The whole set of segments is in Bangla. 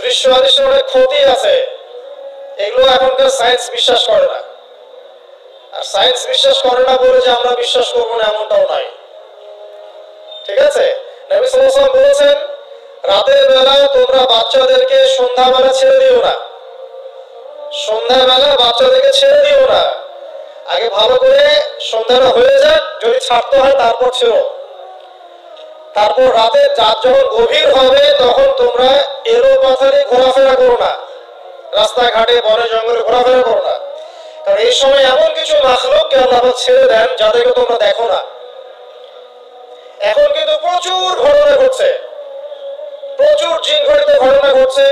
দৃশ্য অদৃশ্য অনেক ক্ষতি আছে, এগুলো এখনকার সায়েন্স বিশ্বাস করে না। আর সায়েন্স বিশ্বাস করে না বলে যে আমরা বিশ্বাস করবো না এমনটাও নয়, ঠিক আছে? নবী সাল্লাল্লাহু আলাইহি ওয়াসাল্লাম বলেছেন, রাতের বেলা তোমরা বাচ্চাদেরকে সন্ধ্যাবেলা ছেড়ে দিও না, সন্ধ্যাবেলা বাচ্চাদেরকে ছেড়ে দিও না, আগে ভালো করে সন্ধ্যাটা হয়ে যাক, যদি ছাড়তে হয় তারপর ছেড়ো। তারপর রাতে রাত যখন গভীর হবে তখন তোমরা এলো পাথারে ঘোরাফেরা করো না, রাস্তাঘাটে বনে জঙ্গলে ঘোরাফেরা করো না, কারণ এই সময় এমন কিছু মাখলুককে আল্লাহ ছেড়ে দেন যাদেরকে তোমরা দেখো না। এখন কিন্তু প্রচুর ঘটনা ঘটছে, প্রচুর জিন ঘটিত ঘটনা ঘটছে,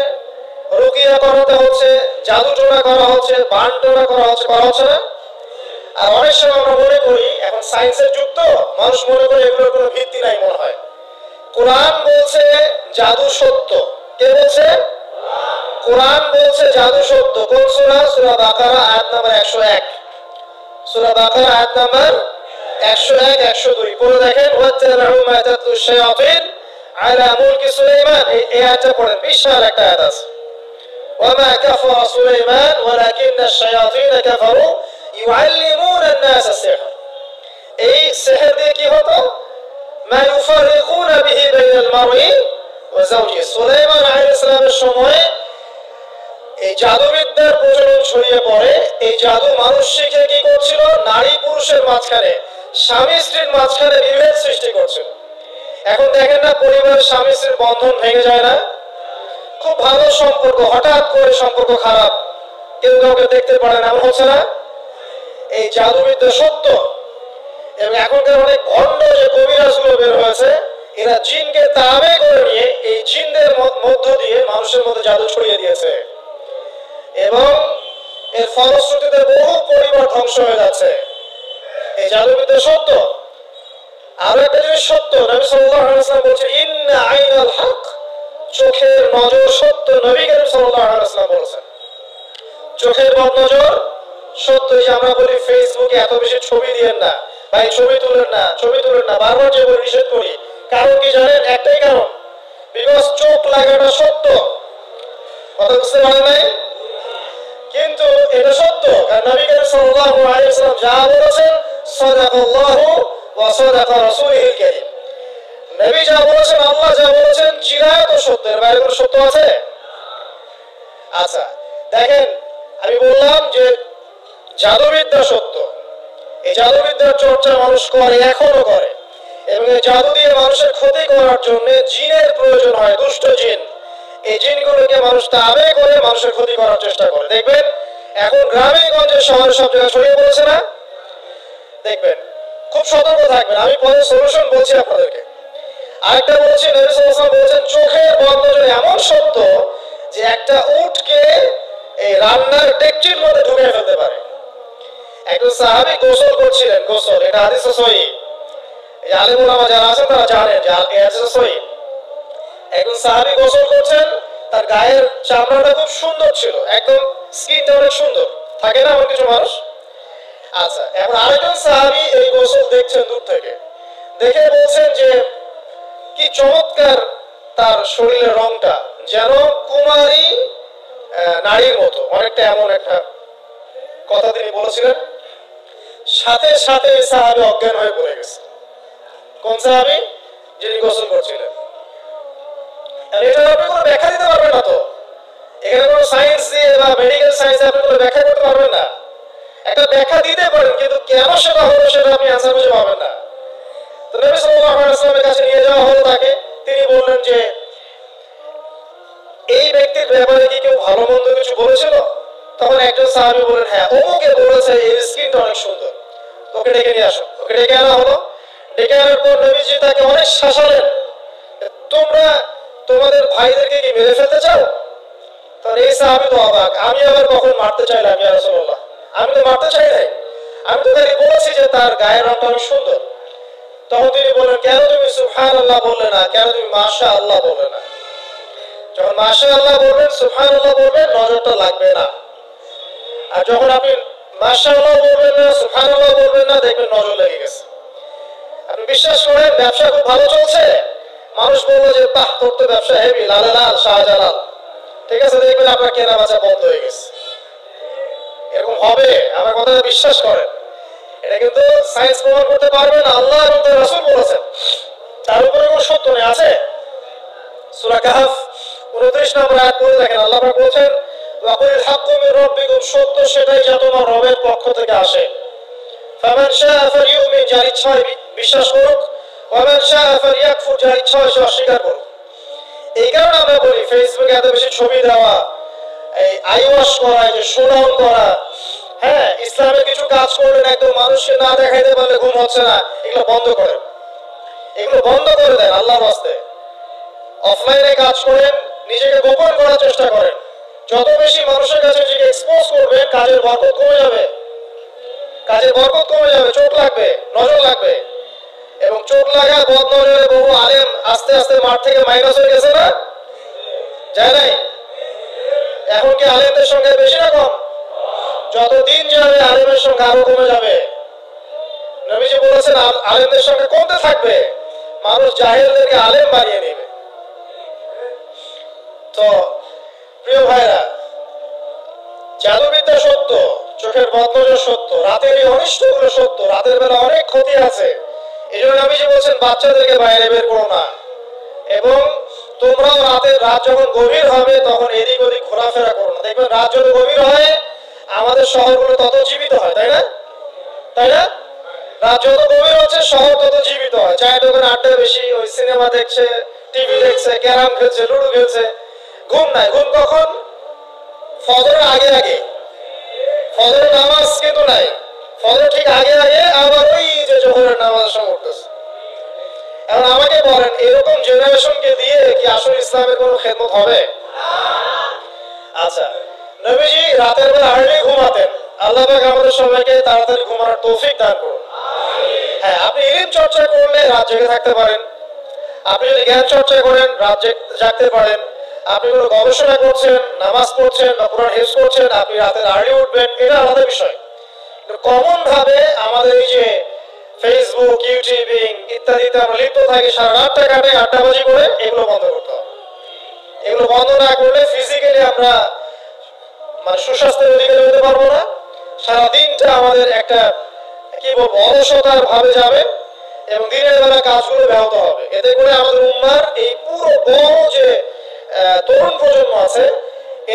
রুকিয়া করাতে হচ্ছে, জাদু টোনা করা হচ্ছে, বান টোনা করা হচ্ছে না? আর অনেক সময় আমরা মনে করি, এখন সায়েন্সের যুগ তো, মানুষ মনে করে এগুলোর কোনো ভিত্তি নাই মনে হয়। কোরআন বলছে জাদু সত্য। কে বলছে? কোরআন বলছে জাদু সত্য। কোন সূরা? সূরা বাকারা আয়াত নাম্বার 101। সূরা বাকারা আয়াত নাম্বার 101 102 পড়ে দেখেন। ওয়াত্তাবাউ মা তাতলু শায়াতিন আলা মুলকি সুলাইমান, এই আয়াতটা পড়েন, বিশাল একটা আয়াত আছে। ওয়ামা কাফারা সুলাইমান ওয়ালাকিন্না শায়াতিন কাফারু ইউআল্লিমুনা আন-নাস সিহর। এই সিহর দিয়ে কি হতো? মা ইউফারিকুনা বিহি বাইনাল মারই ওয়া যাওজি। সুলাইমান আলাইহিস সালামের সময় এই জাদুবিদ্যার প্রচলন ছড়িয়ে পড়ে। এই জাদু মানুষ শিখে কি করছিল? নারী পুরুষের মাঝখানে, স্বামী স্ত্রীর মাঝখানে বিভেদ সৃষ্টি করছিল। এখন দেখেন না, পরিবারের স্বামী স্ত্রীর বন্ধন ভেঙে যায় না? খুব ভালো সম্পর্ক, হঠাৎ করে সম্পর্ক খারাপ, কেউ কাউকে দেখতে পারে না, এমন হচ্ছে না? এই জাদুবিদ্যা সত্য। এবং এখনকার অনেক ভণ্ড যে কবিরাজগুলো বের হয়েছে, এরা জিনকে তাবে করে নিয়ে এই জিনদের মধ্য দিয়ে মানুষের মধ্যে জাদু ছড়িয়ে দিয়েছে, এবং এর ফলশ্রুতিতে বহু পরিবার ধ্বংস হয়ে যাচ্ছে। এই জাদুবিদ্যা সত্য। আরো একটা জিনিস সত্য, নবী সাল্লাল্লাহু আলাইহি ওয়াসাল্লাম বলেছেন, ইন্না আইনাল হক, চোখের নজর সত্য। নবী করিম সাল্লাল্লাহু আলাইহি ওয়াসাল্লাম বলেছেন চোখের বদনজর সত্য। এই আমরা বলি ফেসবুকে এত বেশি ছবি দিয়েন না ভাই, ছবি তুলেন না, ছবি তুলেন না, বারবার যে বলি নিষেধ করি। কারণ কি জানেন? একটাই কারণ, বিকজ চোখ লাগাটা সত্য। কথা বুঝতে পারেন নাই? কিন্তু এটা সত্য, কারণ নবী করিম সাল্লাল্লাহু আলাইহি ওয়াসাল্লাম যা বলেছেন, সাদাকাল্লাহু ওয়া সাদাকা রাসূলুল কারীম। নবী যা বলেছেন, আল্লাহ যা বলেছেন, চিরায়ত সত্য, এর বাইরে কোনো সত্য আছে? আচ্ছা দেখেন, আমি বললাম যে জাদুবিদ্যা সত্য। এই জাদুবিদ্যার চর্চা মানুষ করে, এখনো করে, এবং এই জাদু দিয়ে মানুষের ক্ষতি করার জন্য জিনের প্রয়োজন হয়, দুষ্ট জিন। এই জিনগুলোকে মানুষ তাবে করে মানুষের ক্ষতি করার চেষ্টা করে। দেখবেন এখন গ্রামে গঞ্জে শহরে সব জায়গায় ছড়িয়ে পড়েছে না? দেখবেন, খুব সতর্ক থাকবেন। আমি পরে সলিউশন বলছি আপনাদেরকে। আরেকটা বলছি, নবী সাল্লাল্লাহু আলাইহি ওয়াসাল্লাম বলেছেন চোখের বদনজর এমন সত্য যে একটা উটকে এই রান্নার ডেকচির মধ্যে ঢুকিয়ে ফেলতে পারে। একজন সাহাবী গোসল করছিলেন, গোসল, এটা হাদিসে সহিহ, এই আলেম ওলামা যারা আছেন তারা জানেন যে এই হাদিসে সহিহ। একজন সাহাবী গোসল করছেন, তার গায়ের চামড়াটা খুব সুন্দর ছিল, একদম স্কিনটা অনেক সুন্দর, থাকে না এমন কিছু মানুষ? আচ্ছা, এখন আরেকজন সাহাবী এই গোসল দেখছেন দূর থেকে, দেখে বলছেন যে কি চমৎকার তার শরীরের রংটা, যেন কুমারী নারীর মতো, অনেকটা এমন একটা কথা তিনি বলেছিলেন। সাথে সাথে সাহাবী অজ্ঞান হয়ে পড়ে গেছে। কোন সাহাবী? যিনি গোসল করছিলেন। এটা আপনি কোনো ব্যাখ্যা দিতে পারবেন না তো, এখানে কোনো সায়েন্স দিয়ে বা মেডিকেল সায়েন্স আপনি কোনো ব্যাখ্যা করতে পারবেন না। একটা ব্যাখ্যা দিতে পারেন, কিন্তু কেন সেটা হলো সেটা আপনি আনসার খুঁজে পাবেন না। তো নবী সাল্লাল্লাহু আলাইহি ওয়াসাল্লামের কাছে নিয়ে যাওয়া হলো তাকে। তিনি বললেন যে এই ব্যক্তির ব্যাপারে কি কেউ ভালো মন্দ কিছু বলেছিল? তখন একজন সাহাবী বললেন, হ্যাঁ, অমুকে বলেছে এর স্কিনটা অনেক সুন্দর, ওকে ডেকে নিয়ে আসো। ওকে ডেকে আনা হলো। ডেকে আনার পর নবীজি তাকে অনেক শাসালেন, তোমরা তোমাদের ভাইদেরকে কি মেরে ফেলতে চাও? তখন এই সাহাবী তো অবাক, আমি আবার কখন মারতে চাইলাম ইয়া রাসূলুল্লাহ? আমি তো মারতে চাই নাই, আমি তো তাকে বলেছি যে তার গায়ের রংটা অনেক সুন্দর। তখন তিনি বললেন, কেন তুমি সুবহানাল্লাহ বললে না, কেন তুমি মাশাআল্লাহ বললে না? যখন মাশাআল্লাহ বলবেন, সুবহানাল্লাহ বলবেন, নজরটা লাগবে না। আর যখন আপনি মাশাআল্লাহ বলবেন না, সুবহানাল্লাহ বলবেন না, দেখবেন নজর লেগে গেছে। আপনি বিশ্বাস করেন, ব্যবসা খুব ভালো চলছে, মানুষ বললো যে বাহ, তোর তো ব্যবসা হেভি, লালে লাল শাহজালাল, ঠিক আছে, দেখবেন আপনার কেনা বেচা বন্ধ হয়ে গেছে। এরকম হবে, আমার কথা বিশ্বাস করেন। এটা কিন্তু সায়েন্স প্রমাণ করতে পারবে না, আল্লাহ এবং তার রাসূল বলেছেন, তার উপরে কোনো সত্য নেই। আছে সূরা কাহফ 29 নম্বর আয়াত পড়ে দেখেন, আল্লাহ পাক বলেন ওয়াকুল হাক্কু মির রাব্বিকুম, সত্য সেটাই যা তোমার রবের পক্ষ থেকে আসে। ফামান শাআ ফালইউমিন, যার ইচ্ছা হয় বিশ্বাস করুক, ওয়ামান শাআ ফালইয়াকফুর, যার ইচ্ছা হয় সে অস্বীকার করুক। এই কারণে আমরা বলি ফেসবুকে এত বেশি ছবি দেওয়া, এই আইওয়াশ করা, এই যে শোডাউন করা, হ্যাঁ ইসলামের কিছু কাজ করলেন একদম মানুষকে না দেখাইতে পারলে ঘুম হচ্ছে না, এগুলো বন্ধ করেন, এগুলো বন্ধ করে দেন আল্লাহর রাস্তে। অফলাইনে কাজ করেন, নিজেকে গোপন করার চেষ্টা করেন। যত বেশি মানুষের কাছে নিজেকে এক্সপোজ করবেন, কাজের বরকত কমে যাবে, কাজের বরকত কমে যাবে, চোট লাগবে, নজর লাগবে। এবং চোট লাগা বদ নজরে বহু আলেম আস্তে আস্তে মাঠ থেকে মাইনাস হয়ে গেছে না, যায় নাই? এখন কি আলেমদের সংখ্যা বেশি না কম? যত দিন যাবে আলেমের সংখ্যা আরো কমে যাবে। নবীজি বলেছেন আলেমদের সংখ্যা কমতে থাকবে, মানুষ জাহেলদেরকে আলেম বানিয়ে নেবে। তো প্রিয় ভাইরা, জাদুবিদ্যা সত্য, চোখের বদনজর সত্য, রাতের এই অনিষ্টগুলো সত্য, রাতের বেলা অনেক ক্ষতি আছে। এই জন্য নবীজি বলছেন বাচ্চাদেরকে বাইরে বের করো না, এবং তোমরাও রাত যখন গভীর হবে তখন এদিক ওদিক ঘোরাফেরা করো না। দেখবেন রাত যত গভীর হয় আমাদের শহরগুলো তত জীবিত হয়, তাই না? তাই না? রাত যত গভীর হচ্ছে শহর তত জীবিত হয়। চায়ের দোকানে আড্ডা বেশি, ওই সিনেমা দেখছে, টিভি দেখছে, ক্যারাম খেলছে, লুডো খেলছে। ঘুম নাই, ঘুম কখন? ফজরের আগে আগে। ফজরের নামাজ কিন্তু নাই, ফজর ঠিক আগে আগে আবার ওই যে জোহরের নামাজের সময় উঠতেছে। এখন আমাকে বলেন, এরকম জেনারেশনকে দিয়ে কি আসলে ইসলামের কোনো খেদমত হবে? আচ্ছা, নবীজি রাতের বেলা আর্লি ঘুমাতেন। আল্লাহ পাক আমাদের সবাইকে তাড়াতাড়ি ঘুমানোর তৌফিক দান করুন। হ্যাঁ, আপনি ইলম চর্চা করলে রাত জেগে থাকতে পারেন, আপনি যদি জ্ঞান চর্চা করেন রাত জাগতে পারেন, আপনি কোনো গবেষণা করছেন, নামাজ পড়ছেন বা কোরআন হিফজ করছেন, আপনি রাতের আর্লি উঠবেন, এটা আলাদা বিষয়। কিন্তু কমন ভাবে আমাদের এই যে ফেসবুক, ইউটিউবিং ইত্যাদিতে আমরা লিপ্ত থাকি, সারা রাতটা কাটে আড্ডাবাজি করে, এগুলো বন্ধ করতে হবে। এগুলো বন্ধ না করলে ফিজিক্যালি আমরা মানে সুস্বাস্থ্যের অধিকারী হতে পারবো না। সারাদিনটা আমাদের একটা কি বলবো অলসতার ভাবে যাবে এবং দিনের বেলা কাজগুলো ব্যাহত হবে। এতে করে আমাদের উম্মার এই পুরো বড় যে তরুণ প্রজন্ম আছে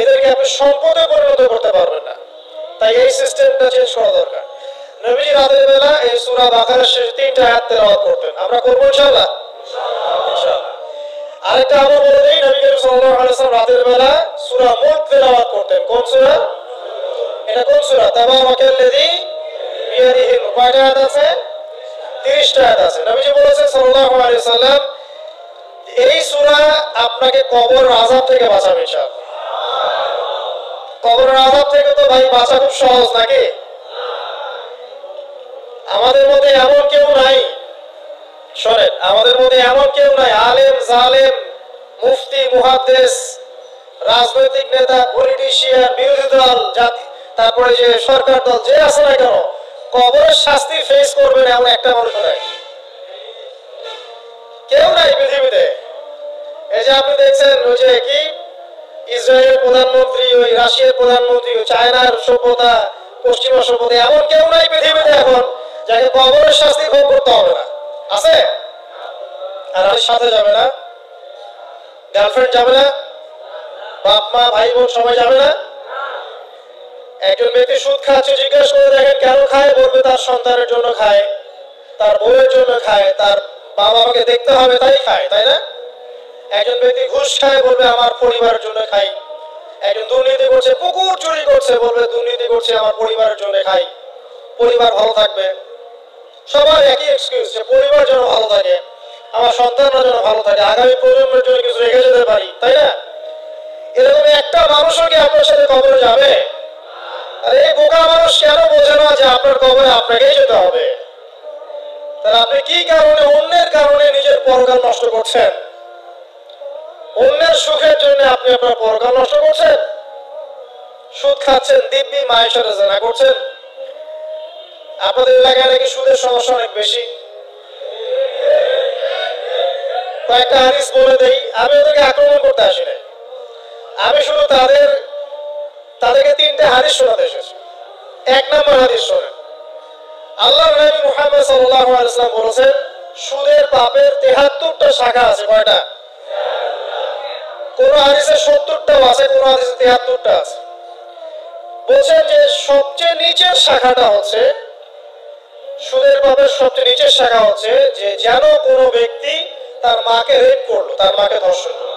এদেরকে আপনি সম্পদে পরিণত করতে পারবেন না। তাই এই সিস্টেমটা চেঞ্জ করা দরকার। নবীজি রাতের বেলা এই সূরা বাকারার শেষ 3টা আয়াত তেলাওয়াত করতেন, আমরা করবো ইনশাআল্লাহ। আরেকটা আমরা বলে দেই, নবী করিম সাল্লাল্লাহু আলাইহি ওয়াসাল্লাম রাতের বেলা সূরা মুলক তেলাওয়াত করতেন। কোন সূরা? এটা কোন সূরা? তাবারাকাল্লাযী বিয়াদিহি মুলক। কয়টা আয়াত আছে? 30টা আয়াত আছে। নবীজি বলেছেন সাল্লাল্লাহু আলাইহি ওয়াসাল্লাম, এই সূরা আপনাকে কবরের আযাব থেকে বাঁচাবে ইনশাআল্লাহ। কবরের আযাব থেকে তো ভাই বাঁচা খুব সহজ নাকি? আমাদের মধ্যে এমন কেউ নাই, শোনেন, আমাদের মধ্যে এমন কেউ নাই আলেম জালেম মুফতি মুহাদ্দিস রাজনৈতিক নেতা পলিটিশিয়ান বিরোধী দল জাতি তারপরে যে সরকার দল যে আছে না কেন কবরের শাস্তি ফেস করবেন এমন একটা মানুষ নাই, কেউ নাই পৃথিবীতে। এই যে আপনি দেখছেন ওই যে কি ইসরায়েলের প্রধানমন্ত্রী, ওই রাশিয়ার প্রধানমন্ত্রী, ওই চায়নার সভ্যতা, পশ্চিমা সভ্যতা, এমন কেউ নাই পৃথিবীতে এখন যাকে কবরের শাস্তি ভোগ করতে হবে না। আছে? আর আমার সাথে যাবে না, গার্লফ্রেন্ড যাবে না, বাপ মা ভাই বোন সবাই যাবে না। একজন ব্যক্তি সুদ খাচ্ছে, জিজ্ঞাসা করে দেখেন কেন খায়, বলবে তার সন্তানের জন্য খায়, তার বউয়ের জন্য খায়, তার বাবা মাকে দেখতে হবে তাই খায়, তাই না? একজন ব্যক্তি ঘুষ খায়, বলবে আমার পরিবারের জন্য খাই। একজন দুর্নীতি করছে, পুকুর চুরি করছে, বলবে দুর্নীতি করছে আমার পরিবারের জন্য খাই, পরিবার ভালো থাকবে। সবার একই এক্সকিউজ যে পরিবার যেন ভালো থাকে, আমার সন্তানরা যেন ভালো থাকে, আগামী প্রজন্মের জন্য কিছু রেখে যেতে পারি, তাই না? এরকম একটা মানুষও কি আপনার সাথে কবরে যাবে? আর এই বোকা মানুষ কেন বোঝে না যে আপনার কবরে আপনাকেই যেতে হবে? তাহলে আপনি কি কারণে অন্যের কারণে নিজের পরকাল নষ্ট করছেন? অন্যের সুখের জন্য আপনি আপনার পরকাল নষ্ট করছেন। সুদ খাচ্ছেন, দিব্যি মায়ের সাথে জানা করছেন। আপনাদের এলাকায় নাকি সুদের সমস্যা অনেক বেশি। কয়েকটা হাদিস বলে দেই, আমি ওদেরকে আক্রমণ করতে আসি না, আমি শুধু তাদেরকে তিনটে হাদিস শোনাতে এসেছি। এক নম্বর হাদিস শোনেন, আল্লাহর নবী মুহাম্মদ সাল্লাল্লাহু আলাইহি ওয়াসাল্লাম বলেছেন সুদের পাপের ৭৩টা শাখা আছে। কয়টা? কোন হাদিসে ৭০টাও আছে, কোন হাদিসে ৭৩টা আছে। বলছেন যে সবচেয়ে নিচের শাখাটা হচ্ছে, সুদের পাপের সবচেয়ে নিচের শাখা হচ্ছে যে যেন কোনো ব্যক্তি তার মাকে রেপ করলো, তার মাকে ধর্ষণ করলো।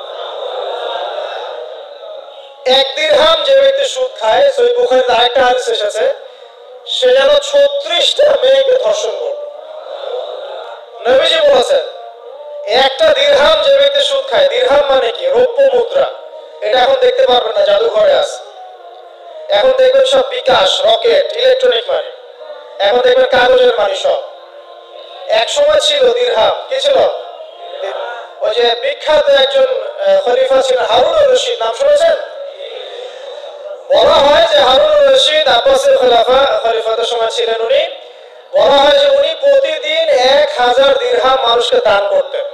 ১ দিরহাম যে ব্যক্তি সুদ খায়, সহিহ বুখারীতে আরেকটা হাদিস এসেছে, সে যেন ৩৬টা মেয়েকে ধর্ষণ করলো। নবীজি বলেছেন একটা দিরহাম যে ব্যক্তি সুদ খায়, দিরহাম মানে কি? রৌপ্য মুদ্রা। এটা এখন দেখতে পারবেন না, জাদুঘরে আছে। এখন দেখবেন সব বিকাশ, রকেট, ইলেকট্রনিক মানি। এখন দেখবেন কাগজের মানি সব। এক সময় ছিল দিরহাম, কি ছিল? ওই যে বিখ্যাত একজন খলিফা ছিলেন হারুনুর রশিদ, নাম শুনেছেন? বলা হয় যে হারুনুর রশিদ আব্বাসীয় খলিফাতের সময় ছিলেন উনি। বলা হয় যে উনি প্রতিদিন ১,০০০ দিরহাম মানুষকে দান করতেন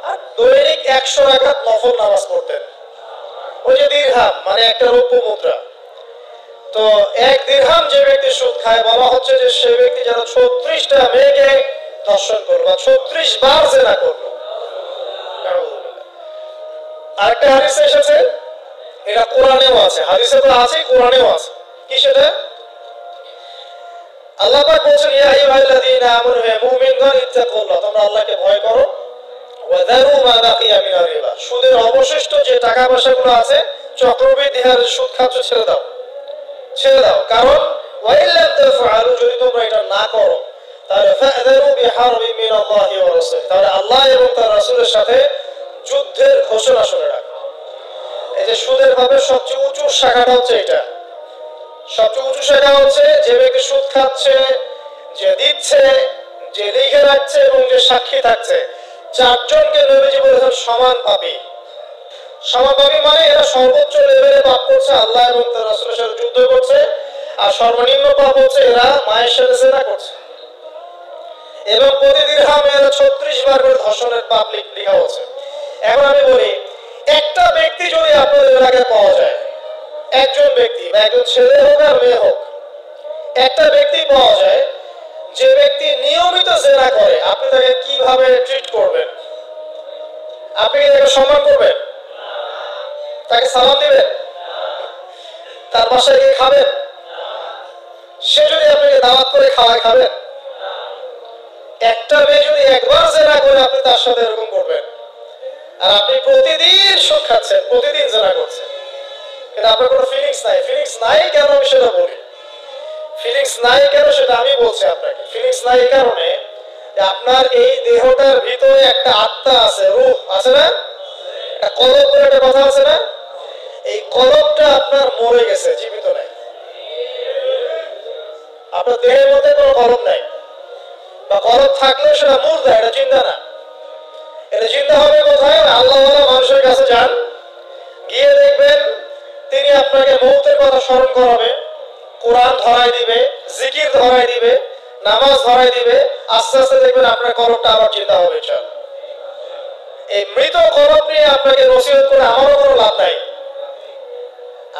আর দৈনিক ১০০ রাকাত নফল নামাজ পড়তেন। ওই যে দিরহাম মানে একটা রৌপ্য মুদ্রা। তো ১ দিরহাম যে ব্যক্তি সুদ খায়, বলা হচ্ছে যে সে ব্যক্তি যেন ৩৬টা মেয়েকে ধর্ষণ করলো বা ৩৬ বার জিনা করলো। আরেকটা হাদিস এসেছে, এটা কোরআনেও আছে, হাদিসে তো আছে, কোরআনেও আছে। কি সেটা? আল্লাহ পাক বলেছেন ইয়া আইয়ুহাল্লাযীনা আমানু হে মুমিনগণ ইত্তাকুল্লাহ, তোমরা আল্লাহকে ভয় করো, ওয়া যারু মা বাকিয়া মিনার রিবা, সুদের অবশিষ্ট যে টাকা পয়সাগুলো আছে, চক্রবৃদ্ধি হারে সুদ খাচ্ছ, ছেড়ে দাও, ছেড়ে দাও। কারণ ওয়া ইল্লাম তাফআলু, যদি তোমরা এটা না করো তাহলে ফা'যারু বিহারবিন মিনাল্লাহি ওয়া রাসূলিহি, তাহলে আল্লাহ এবং তার রাসূলের সাথে যুদ্ধের ঘোষণা শুনে রাখো। এই যে সুদের ভাবে সবচেয়ে উঁচু শাখাটা হচ্ছে এটা। সবচেয়ে উঁচু শাখা হচ্ছে যে ব্যক্তি সুদ খাচ্ছে, যে দিচ্ছে, যে লিখে রাখছে এবং যে সাক্ষী থাকছে, চারজনকে নবীজি বলেছেন সমান পাপী। সমান পাপী মানে এরা সর্বোচ্চ লেভেলে পাপ করছে, আল্লাহ এবং তার রাসূলের সাথে যুদ্ধ করছে। আর সর্বনিম্ন পাপ হচ্ছে এরা মায়ের সাথে জিনা করছে। এবং প্রতি দিরহামে এরা ৩৬ বার করে ধর্ষণের পাপ লেখা হচ্ছে। এখন আমি বলি, একটা ব্যক্তি যদি আপনাদের এলাকায় পাওয়া যায়, একজন ব্যক্তি বা একজন ছেলে হোক আর মেয়ে হোক, একটা ব্যক্তি পাওয়া যায় যে ব্যক্তি নিয়মিত জিনা করে, আপনি তাকে কিভাবে ট্রিট করবেন? আপনি কি তাকে সম্মান করবেন? তাকে সালাম দিবেন? তার বাসায় গিয়ে খাবেন? সে যদি আপনাকে দাওয়াত করে খাওয়ায়, খাবেন? একটা মেয়ে যদি একবার জিনা করে, আপনি তার সাথে এরকম করবেন? আর আপনি প্রতিদিন সুদ খাচ্ছেন, প্রতিদিন জিনা করছেন, কিন্তু আপনার কোনো ফিলিংস নাই। ফিলিংস নাই কেন আমি সেটা বলি। ফিলিংস নাই কেন সেটা আমি বলছি আপনাকে। ফিলিংস নাই এই কারণে যে আপনার এই দেহটার ভিতরে একটা আত্মা আছে, রূহ আছে না? একটা কলব বলে একটা কথা আছে না? এই কলবটা আপনার মরে গেছে, জীবিত নাই। আপনার দেহের মধ্যে কোনো কলব নাই, বা কলব থাকলেও সেটা মুর্দা, এটা জিন্দা না। এটা জিন্দা হবে কোথায়? আল্লাহওয়ালা মানুষের কাছে যান, গিয়ে দেখবেন তিনি আপনাকে মৌতের কথা স্মরণ করাবে, কোরআন ধরাই দিবে, জিকির ধরাই দিবে, নামাজ ধরাই দিবে। আস্তে আস্তে দেখবেন আপনার কলবটা আবার জিন্দা হবে। এই মৃত কলব নিয়ে আপনাকে নসিহত করে আমারও কোনো লাভ নাই।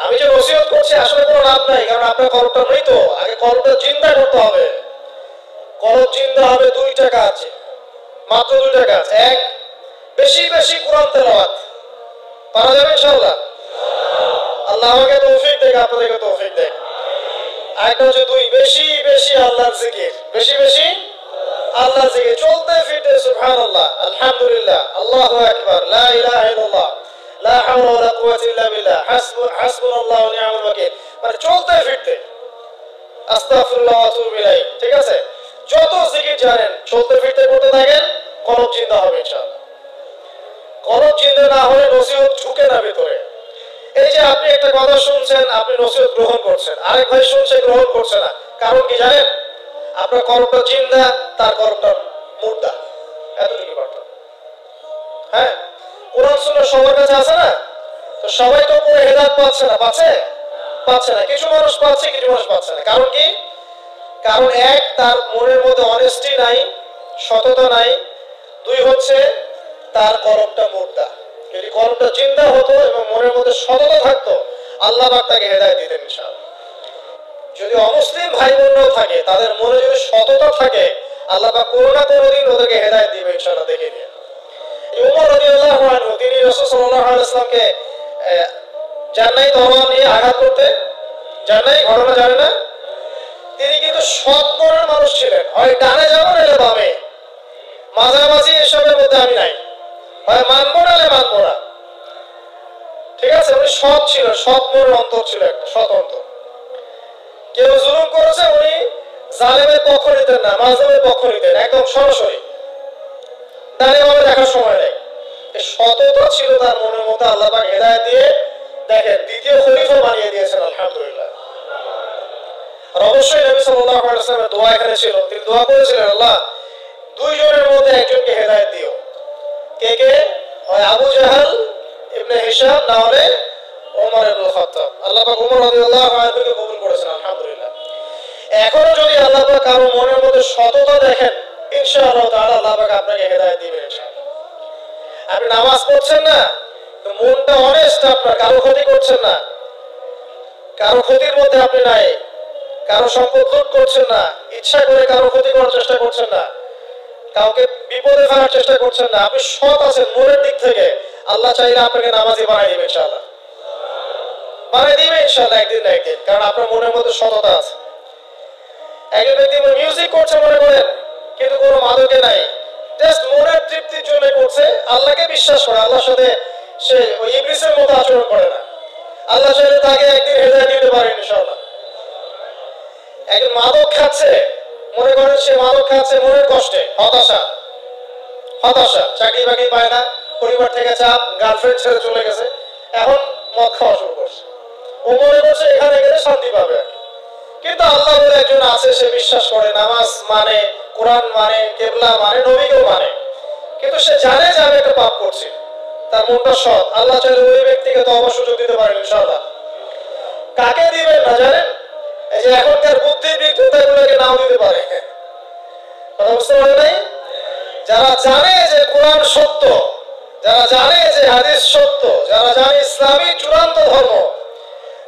আমি যে নসিহত করছি আসলে কোনো লাভ নাই, কারণ আপনার কলবটা মৃত। আগে কলবটা জিন্দা করতে হবে। কলব জিন্দা হবে 2টা কাজ, মাত্র 2টা কাজ। এক, বেশি বেশি কোরআন তেলাওয়াত। পারা যাবে ইনশাআল্লাহ? আল্লাহ আমাকে তৌফিক দেখ, আপনাদেরকে তৌফিক দেখ। আরেকটা হচ্ছে 2, বেশি বেশি আল্লাহর জিকির। বেশি বেশি আল্লাহর জিকির, চলতে ফিরতে সুবহানাল্লাহ, আলহামদুলিল্লাহ, আল্লাহু আকবার, লা ইলাহা ইল্লাল্লাহ, লা হাওলা ওয়ালা কুওয়াতা ইল্লা বিল্লাহ, হাসবুনাল্লাহু ওয়া নি'মাল ওয়াকিল, মানে চলতে ফিরতে, আস্তাগফিরুল্লাহ ওয়া আতুবু ইলাইহি। ঠিক আছে? যত জিকির জানেন চলতে ফিরতে করতে থাকেন, কলব জিন্দা হবে ইনশাআল্লাহ। কলব জিন্দা না হলে নসিহত ঢুকে না ভিতরে। এই যে আপনি একটা কথা শুনছেন, আপনি নসিহত গ্রহণ করছেন, আরেক ভাই শুনছে, গ্রহণ করছে না। কারণ কি জানেন? আপনার কলবটা জিন্দা, তার কলবটা মুর্দা। এতটুকু পার্থক্য। হ্যাঁ, কোরআন সুন্নাহ সবার কাছে আছে না? তো সবাই তো পুরো হেদায়েত পাচ্ছে না, পাচ্ছে না। কিছু মানুষ পাচ্ছে, কিছু মানুষ পাচ্ছে না। কারণ কি? কারণ এক, তার মনের মধ্যে অনেস্টি নাই, সততা নাই। 2 হচ্ছে তার কলবটা মুর্দা। যদি কলবটা জিন্দা হতো এবং সততা থাকতো, আল্লাহ পাক তাকে হেদায়েত দিতেন ইনশাআল্লাহ। যদি অমুসলিম ভাই বোনরাও থাকে, তাদের মনে যদি সততা থাকে, আল্লাহ পাক কোনো না কোনো দিন ওদেরকে হেদায়েত দিবে ইনশাআল্লাহ। দেখে নিন উমর রাদিয়াল্লাহু আনহু, তিনি রাসূল সাল্লাল্লাহু আলাইহি ওয়াসাল্লামকে জান্নাই তরবারি নিয়ে আঘাত করতে জান্নাই, ঘটনা জানে না? তিনি কিন্তু সৎ মনের মানুষ ছিলেন, হয় ডানে যাবো নাহলে বামে, মাঝামাঝি এসবের মধ্যে আমি নাই, হয় মানবো নাহলে মানবো না। ঠিক আছে, উনি সৎ ছিল, সৎ মনের অন্তর ছিল, একটা সৎ অন্তর। কেউ জুলুম করেছে, উনি জালেমের পক্ষ নিতেন না, মাজলুমের পক্ষ নিতেন, একদম সরাসরি, দাঁড়িয়ে ভাবে দেখার সময় নেই। এই সততা ছিল তার মনের মধ্যে, আল্লাহ পাক হেদায়েত দিয়ে দেখেন দ্বিতীয় খলিফা বানিয়ে দিয়েছেন আলহামদুলিল্লাহ। আর অবশ্যই নবী সাল্লাল্লাহু আলাইহি ওয়াসাল্লামের দোয়া এখানে ছিল, তিনি দোয়া করেছিলেন, আল্লাহ দুইজনের মধ্যে একজনকে হেদায়েত দিও। কে কে? হয় আবু জাহাল ইবনে হিশাম, না হলে ওমর ইবনে খাত্তাব। আল্লাহ পাক ওমর রাদিয়াল্লাহু আনহুকে কবুল করেছেন আলহামদুলিল্লাহ। এখনো যদি আল্লাহ পাক কারো মনের মধ্যে সততা দেখেন, ইনশাআল্লাহ তাআলা আল্লাহ পাক আপনাকে হেদায়েত দিবেন ইনশাআল্লাহ। আপনি নামাজ পড়ছেন না, মনটা অনেস্ট, আপনার কারো ক্ষতি করছেন না, কারো ক্ষতির মধ্যে আপনি নাই, কারো সম্পদ লুট করছেন না, ইচ্ছা করে কারো ক্ষতি করার চেষ্টা করছেন না, কাউকে বিপদে ফেলার চেষ্টা করছেন না, আপনি সৎ আছেন মনের দিক থেকে, আল্লাহ চাইলে আপনাকে নামাজি বানাই দিবে ইনশাআল্লাহ, বানাই দিবে ইনশাআল্লাহ একদিন না একদিন, কারণ আপনার মনের মধ্যে সততা আছে। একজন ব্যক্তি মিউজিক করছে মনে করেন, কিন্তু কোনো মাদকে নাই, জাস্ট মনের তৃপ্তির জন্য করছে, আল্লাহকে বিশ্বাস করে, আল্লাহর সাথে সে ওই ইবলিসের মতো আচরণ করে না, আল্লাহ চাইলে তাকে একদিন হেদায়েত দিতে পারেন ইনশাআল্লাহ। একজন মাদক খাচ্ছে, মনে করেন সে মাদক খাচ্ছে মনের কষ্টে, হতাশা, চাকরি বাকরি পায় না, পরিবার থেকে চাপ, গার্লফ্রেন্ড ছেড়ে চলে গেছে, এখন মদ খাওয়া শুরু করছে, ও মনে করছে এখানে গেলে শান্তি পাবে। কিন্তু আল্লাহ বলে একজন আছে, সে বিশ্বাস করে, নামাজ মানে, কোরআন মানে, কেবলা মানে, নবীকেও মানে, কিন্তু সে জানে যে আমি একটা পাপ করছি, তার মনটা সৎ, আল্লাহ চাইলে ওই ব্যক্তিকে তওবার সুযোগ দিতে পারেন ইনশাআল্লাহ। কাকে দিবেন না জানেন? এই যে এখনকার বুদ্ধি বিক্রেতাগুলোকে নাও দিতে পারে, কথা বুঝতে পারে নাই? যারা জানে যে কোরআন সত্য, যারা জানে যে হাদিস সত্য, যারা জানে ইসলামী চূড়ান্ত ধর্ম,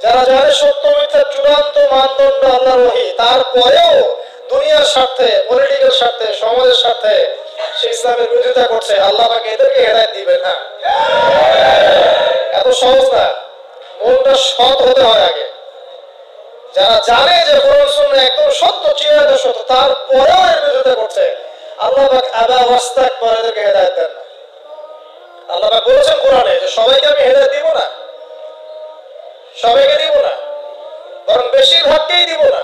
যারা জানে সত্য মিথ্যার চূড়ান্ত মানদণ্ড আল্লাহর ওহী, তারপরেও দুনিয়ার স্বার্থে, পলিটিক্যাল স্বার্থে, সমাজের স্বার্থে সে ইসলামের বিরোধিতা করছে, আল্লাহ পাক এদেরকে হেদায়েত দিবেন না। এত সহজ না, মনটা সৎ হতে হয় আগে। যারা জানে যে কোরআন সুন্নাহ একদম সত্য, চিরায়ত সত্য, তারপরেও এর বিরোধিতা করছে, আল্লাহ পাক আবা ওয়াস্তাকবার, এদেরকে হেদায়েত দেন না। আল্লাহ পাক বলেছেন কোরআনে যে সবাইকে আমি হেদায়েত দিব না, সবাইকে দিব না, বরং বেশিরভাগকেই দিব না।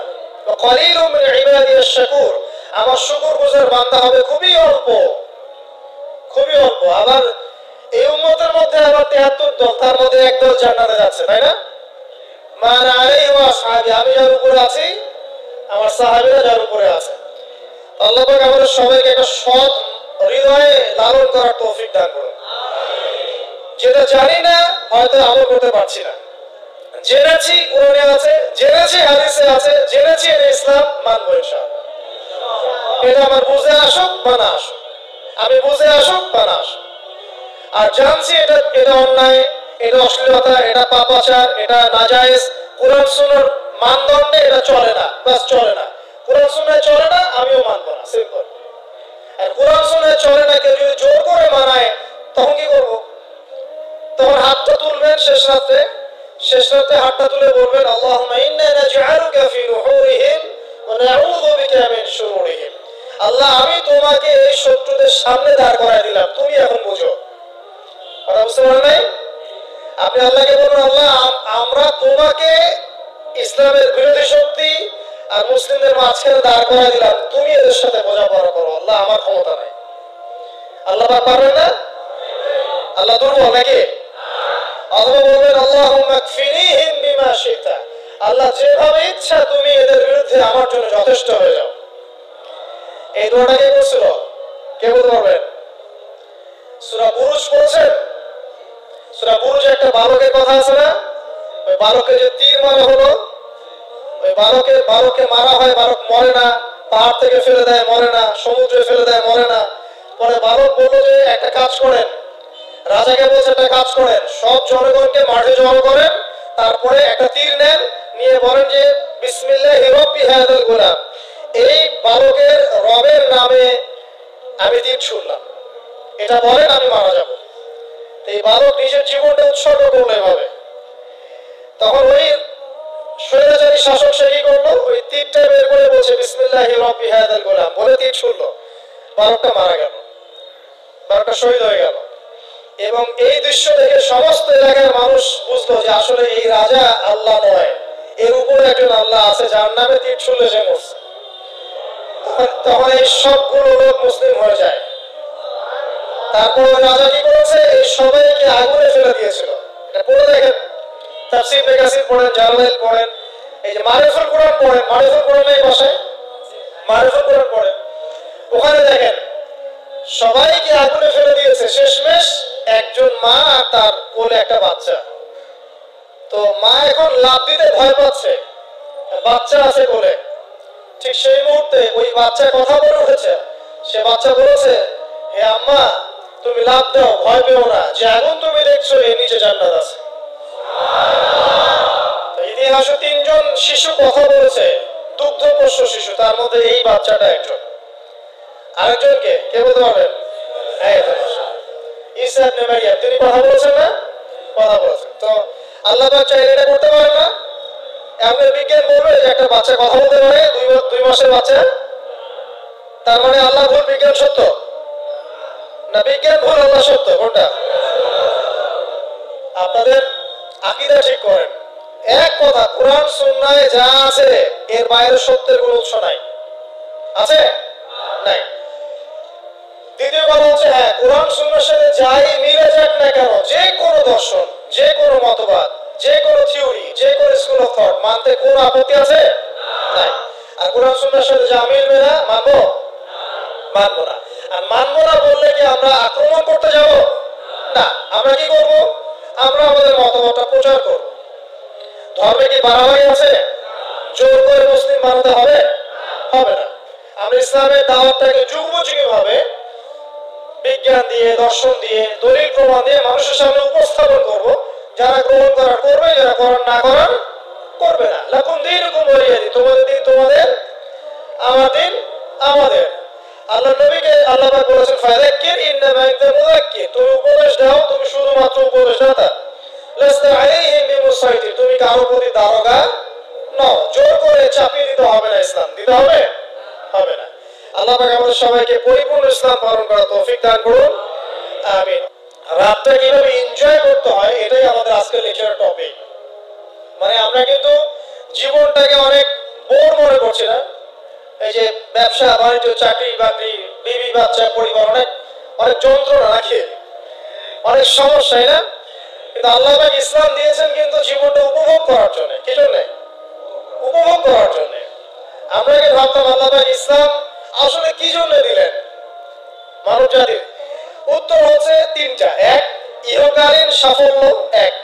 ক্বালিলুম মিন ইবাদিয়াশ শাকুর, আমার শুকরগুজার বান্দা হবে খুবই অল্প, খুবই অল্প। আবার এই উম্মতের মধ্যে আবার ৭৩ দল, তার মধ্যে এক দল জান্নাতে যাচ্ছে, তাই না? মান আলাইহি ওয়া আসহাবি, আমি যার উপরে আছি, আমার সাহাবীরা যার উপরে আছে। আল্লাহ পাক আমাদের সবাইকে একটা সৎ হৃদয়ে লালন করার তৌফিক দান করুন। যেটা জানি না হয়তো আমল করতে পারছি না, জেনেছি কোরআনে আছে, জেনেছি হাদিসে আছে, জেনেছি এটা ইসলাম, মানব ইনশাআল্লাহ। এটা আমার বুঝে আসুক বা না আসুক, আমি বুঝে আসুক বা না আসুক, আর জানছি এটা অন্যায়, এটা অশ্লীলতা, এটা পাপাচার, এটা নাজায়েজ, কোরআন সুন্নাহর মানদণ্ডে এটা চলে না, বাস চলে না, কোরআন সুন্নাহে চলে না, আমিও মানব না, সিম্পল। আর কোরআন সুন্নাহে চলে না, কেউ যদি জোর করে মানায়, তখন কি করবো? তখন হাতটা তুলবেন শেষ রাতে হাতটা তুলে বলবেন, আল্লাহুম্মা ইন্না নাজআলুকা ফি নুহুরিহিম ওয়া নাউযু বিকা মিন শুরুরিহিম। আল্লাহ, আমি তোমাকে এই শত্রুদের সামনে দাঁড় করায় দিলাম, তুমি এখন বুঝো। কথা বুঝতে পারেন নাই? আপনি আল্লাহকে বলুন, আল্লাহ আমরা তোমাকে ইসলামের বিরোধী শক্তি আর মুসলিমদের মাঝখানে দাঁড় করায় দিলাম, তুমি এদের সাথে বোঝাপড়া করো। আল্লাহ, আমার ক্ষমতা নাই। আল্লাহ পারবেন না? আল্লাহ দুর্বল নাকি? অথবা বলবেন, আল্লাহুম্মা কফিনিহিম বিমা শিতা, আল্লাহ যেভাবে ইচ্ছা তুমি এদের বিরুদ্ধে আমার জন্য যথেষ্ট হয়ে যাও। এই দোয়াটা কে করছিল? কে বলতে পারবেন? সূরা বুরুজ পড়ছেন? সূরা বুরুজে একটা বালকের কথা আছে না? ওই বালকে যে তীর মারা হলো, ওই বালকে মারা হয়, বালক মরে না, পাহাড় থেকে ফেলে দেয় মরে না, সমুদ্রে ফেলে দেয় মরে না। পরে বালক বলল যে একটা কাজ করেন, রাজাকে বলছে একটা কাজ করেন, সব জনগণকে মাঠে জড়ো করেন, তারপরে একটা তীর নেন, নিয়ে বলেন যে বিসমিল্লাহি রাব্বি হাযাল গোলাম, এই বালকের রবের নামে আমি তীর ছুড়লাম, এটা বলেন আমি মারা যাব। এই বালক নিজের জীবনটা উৎসর্গ করলো এভাবে। তখন ওই স্বৈরাচারী শাসক সে কি করলো, ওই তীরটা বের করে বলছে বিসমিল্লাহি রাব্বি হাযাল গোলাম বলে তীর ছুড়লো, বালকটা মারা গেল, বালকটা শহীদ হয়ে গেল। এবং এই দৃশ্য দেখে সমস্ত এলাকার মানুষ বুঝলো যে আসলে এই রাজা আল্লাহ নয়, এর উপরে একজন আল্লাহ আছে যার নামে তীর ছুড়লে সে মরছে। তখন এই সবগুলো লোক মুসলিম হয়ে যায়। তারপর রাজা কি করেছে, এই সবাইকে আগুনে ফেলে দিয়েছিল। এটা পড়ে দেখেন, তাফসীর মেগাসিন পড়েন, জালালাইন পড়েন, এই যে মারিফুল কোরআন পড়েন, মারিফুল কোরআন এই ভাষায় মারিফুল কোরআন পড়েন, ওখানে দেখেন সবাইকে আগুনে ফেলে দিয়েছে। শেষমেশ একজন মা আর তার কোলে একটা বাচ্চা। তো মা এখন লাফ দিতে ভয় পাচ্ছে, বাচ্চা আছে কোলে। ঠিক সেই মুহূর্তে ওই বাচ্চা কথা বলে উঠেছে। সে বাচ্চা বলেছে, হে আম্মা তুমি লাফ দাও, ভয় পেও না, যে আগুন তুমি দেখছো এর নিচে জান্নাত আছে। ইতিহাসে 3 জন শিশু কথা বলেছে, দুগ্ধপোষ্য শিশু, তার মধ্যে এই বাচ্চাটা একজন। আরেকজনকে কে বলতে পারবেন? ঈসা ইবনে মারইয়াম, তিনি কথা বলেছেন না? কথা বলেছেন। তো আল্লাহ পাক চাইলে এটা করতে পারে না? এমন বিজ্ঞান বলবে যে একটা বাচ্চা কথা বলতে পারে, 2 মাসের বাচ্চা, তার মানে আল্লাহ ভুল বিজ্ঞান সত্য না? বিজ্ঞান ভুল আল্লাহ সত্য, কোনটা? আপনাদের আকীদা ঠিক করেন। এক কথা, কোরআন সুন্নাহে যা আছে এর বাইরে সত্যের কোনো উৎস নাই। আছে? নাই। দ্বিতীয় কথা হচ্ছে, হ্যাঁ কোরআন সুন্নাহর সাথে যাই মিলে যাক না কেন, যে কোনো দর্শন, যে কোনো মতবাদ, যে কোনো থিওরি, যে কোনো স্কুল অফ থট মানতে কোনো আপত্তি আছে? নাই। আর কোরআন সুন্নাহর সাথে যা মিলবে না মানবো? মানবো না। আর মানবো না বললে কি আমরা আক্রমণ করতে যাব? না। আমরা কি করব? আমরা আমাদের মতবাদটা প্রচার করব। ধর্মে কি বাড়াবাড়ি আছে? জোর করে মুসলিম বানাতে হবে? হবে না। আমরা ইসলামের দাওয়াতটাকে যুগোপযোগী ভাবে বিজ্ঞান দিয়ে, দর্শন দিয়ে, দলিল প্রমাণ দিয়ে মানুষের সামনে উপস্থাপন করব। যারা গ্রহণ করার করবে, যারা করার না করার করবে না। লাকুম দীনুকুম ওয়ালিয়া দীন, তোমাদের দিন তোমাদের, আমার দিন আমাদের। আল্লাহ নবীকে আল্লাহ পাক বলেছেন ফাযাক্কির ইন্নামা আনতা মুযাক্কির, তুমি উপদেশ দাও, তুমি শুধুমাত্র উপদেশদাতা। লাস্তা আলাইহিম বিমুসাইতির, তুমি কারো প্রতি দারোগা নও। জোর করে চাপিয়ে দিতে হবে না, ইসলাম দিতে হবে? হবে না। আল্লাহ পাক আমাদের সবাইকে পরিপূর্ণ ইসলাম পালন করার তৌফিক দান করুন, আমিন। রাতটা কিভাবে এনজয় করতে হয় এটাই আমাদের আজকের লেকচারের টপিক। মানে আমরা কিন্তু জীবনটাকে অনেক বোর মনে করছি না? এই যে ব্যবসা বাণিজ্য, চাকরি বাকরি, বিবি বাচ্চা, পরিবার, অনেক অনেক যন্ত্রণা, নাকি অনেক সমস্যাই না? কিন্তু আল্লাহ পাক ইসলাম দিয়েছেন কিন্তু জীবনটা উপভোগ করার জন্য। কি জন্য? উপভোগ করার জন্য। আমরা কি ভাবতাম আল্লাহ পাক ইসলাম আসলে কি জন্য দিলেন মানব জাতির? উত্তর হচ্ছে 3টা। 1, ইহকালীন সাফল্য, 1।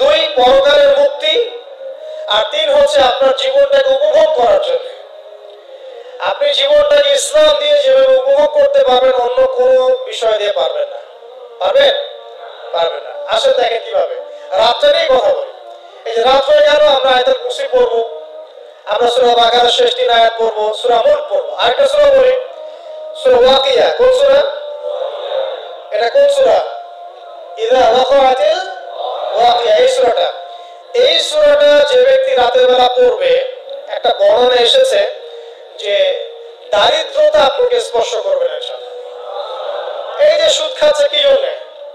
2, পরকালের মুক্তি, আর 3 হচ্ছে আপনার জীবনটাকে উপভোগ করার জন্য। আপনি জীবনটাকে ইসলাম দিয়ে যেভাবে উপভোগ করতে পারবেন অন্য কোনো বিষয় দিয়ে পারবেন না। পারবেন? পারবেন না। আসলে দেখেন কিভাবে। রাতটা নিয়ে কথা বলি। এই যে রাত হয়ে গেল, আমরা আয়াতুল কুরসি পড়বো, আমরা সূরা বাকারার শেষ 3 আয়াত পড়বো, সূরা মুলক পড়বো। আরেকটা সূরা বলি, সূরা ওয়াকিয়া। কোন সূরা এটা? কোন সূরা? ইযা ওয়াকাআতিল ওয়াকিয়া, এই সূরাটা। এই সূরাটা যে ব্যক্তি রাতের বেলা পড়বে, একটা বর্ণনা এসেছে যে দারিদ্রতা আপনাকে স্পর্শ করবে না ইনশাআল্লাহ। এই যে সুদ খাচ্ছে কি জন্য?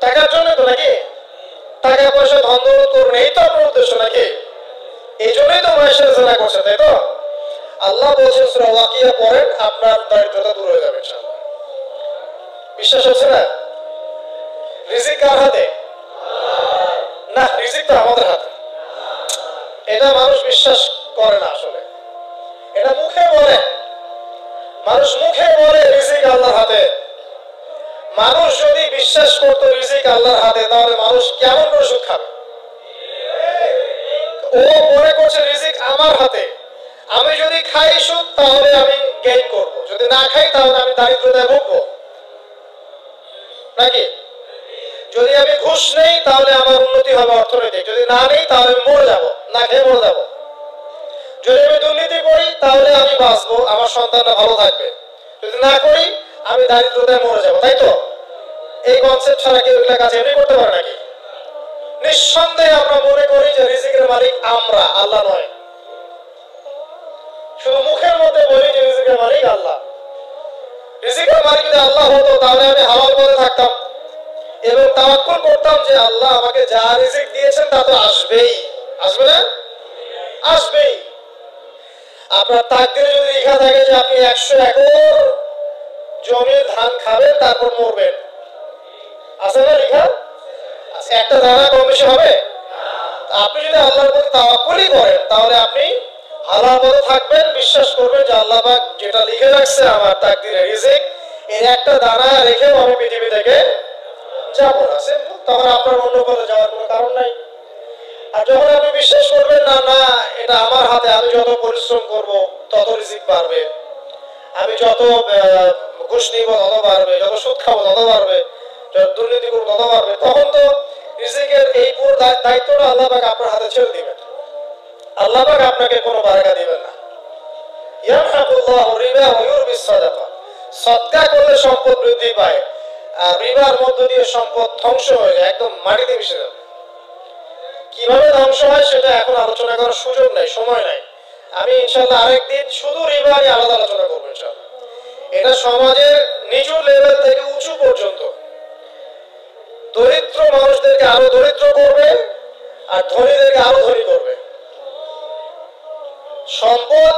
টাকার জন্য তো, নাকি? টাকা পয়সা ধন দৌলত করবেন, এই তো আপনার উদ্দেশ্য, নাকি? এই জন্যই তো মায়ের জেনা করছে, তাই তো? আল্লাহ বলছেন সূরা ওয়াকিয়া পড়েন, আপনার দারিদ্রতা দূর হয়ে যাবে ইনশাআল্লাহ। বিশ্বাস হচ্ছে না? রিজিক কার হাতে? না, রিজিক তো আমাদের হাতে। এটা মানুষ বিশ্বাস করে না আসলে। এটা মুখে বলে, মানুষ মুখে বলে রিজিক আল্লাহর হাতে। মানুষ যদি বিশ্বাস করতো রিজিক আল্লাহর হাতে, তাহলে মানুষ কেমন করে সুদ খাবে? ও মনে করছে রিজিক আমার হাতে, আমি যদি খাই সুদ তাহলে আমি গেইন করব, যদি না খাই তাহলে আমি দারিদ্রতায় ভুগবো, নাকি? যদি আমি ঘুষ নেই তাহলে আমার উন্নতি হবে অর্থনৈতিক, যদি না নেই তাহলে আমি মরে যাব, না খেয়ে মরে যাব। যদি আমি দুর্নীতি করি তাহলে আমি বাঁচবো, আমার সন্তানরা ভালো থাকবে, যদি না করি আমি দারিদ্রতায় মরে যাব। তাই তো? এই কনসেপ্ট ছাড়া কেউ এগুলা কাজ এমনি করতে পারে নাকি? নিঃসন্দেহে আমরা মনে করি যে রিজিকের মালিক আমরা, আল্লাহ নয়। শুধু মুখের মধ্যে বলি যে রিজিকের মালিক আল্লাহ। রিজিকের মালিক যদি আল্লাহ হতো তাহলে আমি হালাল পথে থাকতাম এবং তাওয়াক্কুল করতাম যে আল্লাহ আমাকে যা রিজিক দিয়েছেন তা তো আসবেই, আসবে না? আসবেই। আপনার তাকদীরে যদি লেখা থাকে যে আপনি 100 একর জমির ধান খাবেন তারপর মরবেন, আছে না লেখা? একটা দানা কম বেশি হবে? আপনি যদি আল্লাহর প্রতি তাওয়াক্কুলই করেন তাহলে আপনি হালাল পথে থাকবেন, বিশ্বাস করবেন যে আল্লাহ পাক যেটা লিখে রাখছে আমার তাকদীরে রিজিক, এর একটা দানা রেখেও আমি পৃথিবী থেকে যাব না। তখন আপনার অন্য পথে যাওয়ার কোনো কারণ নাই। আর যখন আপনি বিশ্বাস করবেন না না এটা আমার হাতে, আমি যত পরিশ্রম করব তত রিজিক বাড়বে, আমি যত ঘুষ নিব তত বাড়বে, যত সুদ খাবো তত বাড়বে, যত দুর্নীতি করবো তত বাড়বে, তখন তো রিজিকের এই পুরো দায়িত্বটা আল্লাহ পাক আপনার হাতে ছেড়ে দিবেন। আল্লাহ পাক আপনাকে কোনো বারাকা দিবেন না। ইয়ামহাকুল্লাহু রিবা ওয়া ইউরবিস সাদাকা। সদকা করলে সম্পদ বৃদ্ধি পায়, আর রিবার মধ্য দিয়ে সম্পদ ধ্বংস হয়ে যায়, একদম মাটিতে মিশে যাবে। কিভাবে ধ্বংস হয় সেটা এখন আলোচনা করার সুযোগ নাই, সময় নাই। আমি ইনশাআল্লাহ আরেকদিন শুধু রিবা নিয়ে আলাদা আলোচনা করবো ইনশাআল্লাহ। এটা সমাজের নিচু লেভেল থেকে উঁচু পর্যন্ত দরিদ্র মানুষদেরকে আরো দরিদ্র করবে আর ধনীদেরকে আরো ধনী করবে। সম্পদ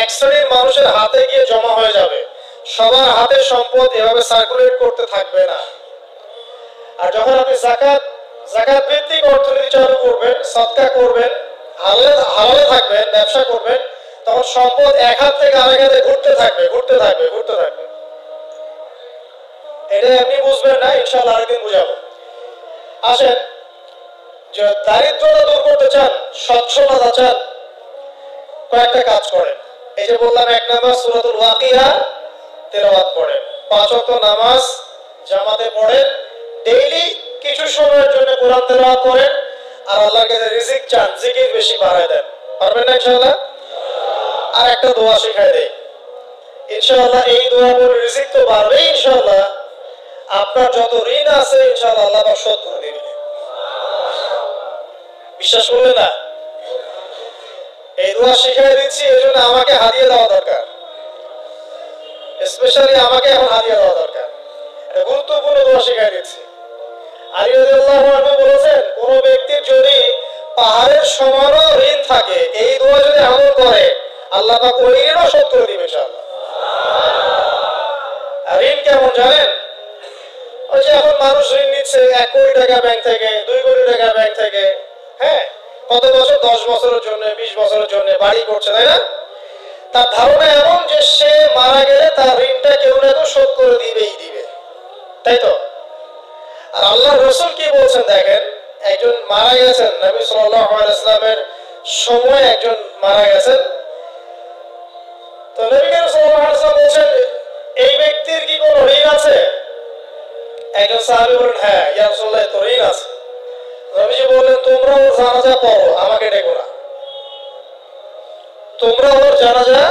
এক শ্রেণীর মানুষের হাতে গিয়ে জমা হয়ে যাবে, সবার হাতে সম্পদ এভাবে সার্কুলেট করতে থাকবে না। আর যখন আপনি যাকাত ভিত্তিক অর্থনীতি চালু করবেন, সদকা করবেন, হালালে থাকবেন, ব্যবসা করবেন, তখন সম্পদ এক হাত থেকে আরেক হাতে ঘুরতে থাকবে। এটা এমনি বুঝবেন না, ইনশাআল্লাহ আরেকদিন বুঝাবো। আসেন, যে দারিদ্রতা দূর করতে চান, সচ্ছলতা চান, কয়েকটা কাজ করেন। এই যে বললাম, 1 নাম্বার সূরাতুল ওয়াকিয়া তেলাওয়াত করেন, 5 ওয়াক্ত নামাজ জামাতে পড়েন, ডেইলি কিছু সময়ের জন্য কোরআন তেলাওয়াত করেন, আর আল্লাহর কাছে রিজিক চান, জিকির বেশি বাড়ায় দেন। পারবেন না ইনশাআল্লাহ? আর একটা দোয়া শিখাই দেই ইনশাআল্লাহ। এই দোয়া বলে রিজিক তো বাড়বেই ইনশাআল্লাহ, আপনার যত ঋণ আছে ইনশাআল্লাহ আল্লাহ পাক শোধ করে দিবেন। বিশ্বাস করলে না? এই দোয়া শিখাই দিচ্ছি, এজন্য আমাকে হাদিয়া দেওয়া দরকার, স্পেশালি আমাকে এখন হাদিয়া দেওয়া দরকার। এটা গুরুত্বপূর্ণ দোয়া শিখাই দিচ্ছি। আলী রাদিয়াল্লাহু আনহু বলেছেন, কোন ব্যক্তির যদি পাহাড়ের সমানও ঋণ থাকে, এই দোয়া যদি আমল করে আল্লাহ পাক ওই ঋণও শোধ করে দিবেন ইনশাআল্লাহ। আর ঋণ কেমন জানেন? ওই যে এখন মানুষ ঋণ নিচ্ছে 1 কোটি টাকা ব্যাংক থেকে, 2 কোটি টাকা ব্যাংক থেকে, হ্যাঁ, কত বছর, 10 বছরের জন্য, 20 বছরের জন্য বাড়ি করছে, তাই না? তার ধারণা এমন যে সে মারা গেলে তার ঋণটা কেউ না কেউ শোধ করে দিবে, তাই তো? আর আল্লাহর রাসূল কি বলছেন দেখেন, একজন মারা গেছেন, নবী সাল্লাল্লাহু আলাইহি ওয়াসাল্লামের সময় একজন মারা গেছেন। তো নবী সাল্লাল্লাহু আলাইহি ওয়াসাল্লাম বলেন, এই ব্যক্তির কি কোনো ঋণ আছে? একজন সাহাবী বলেন, হ্যাঁ ইয়া রাসূলুল্লাহ, তো ঋণ আছে। নবীজি বললেন, তোমরা ওর জানাজা পড়ো, আমাকে ডেকো না। তোমরা ওর জানাজা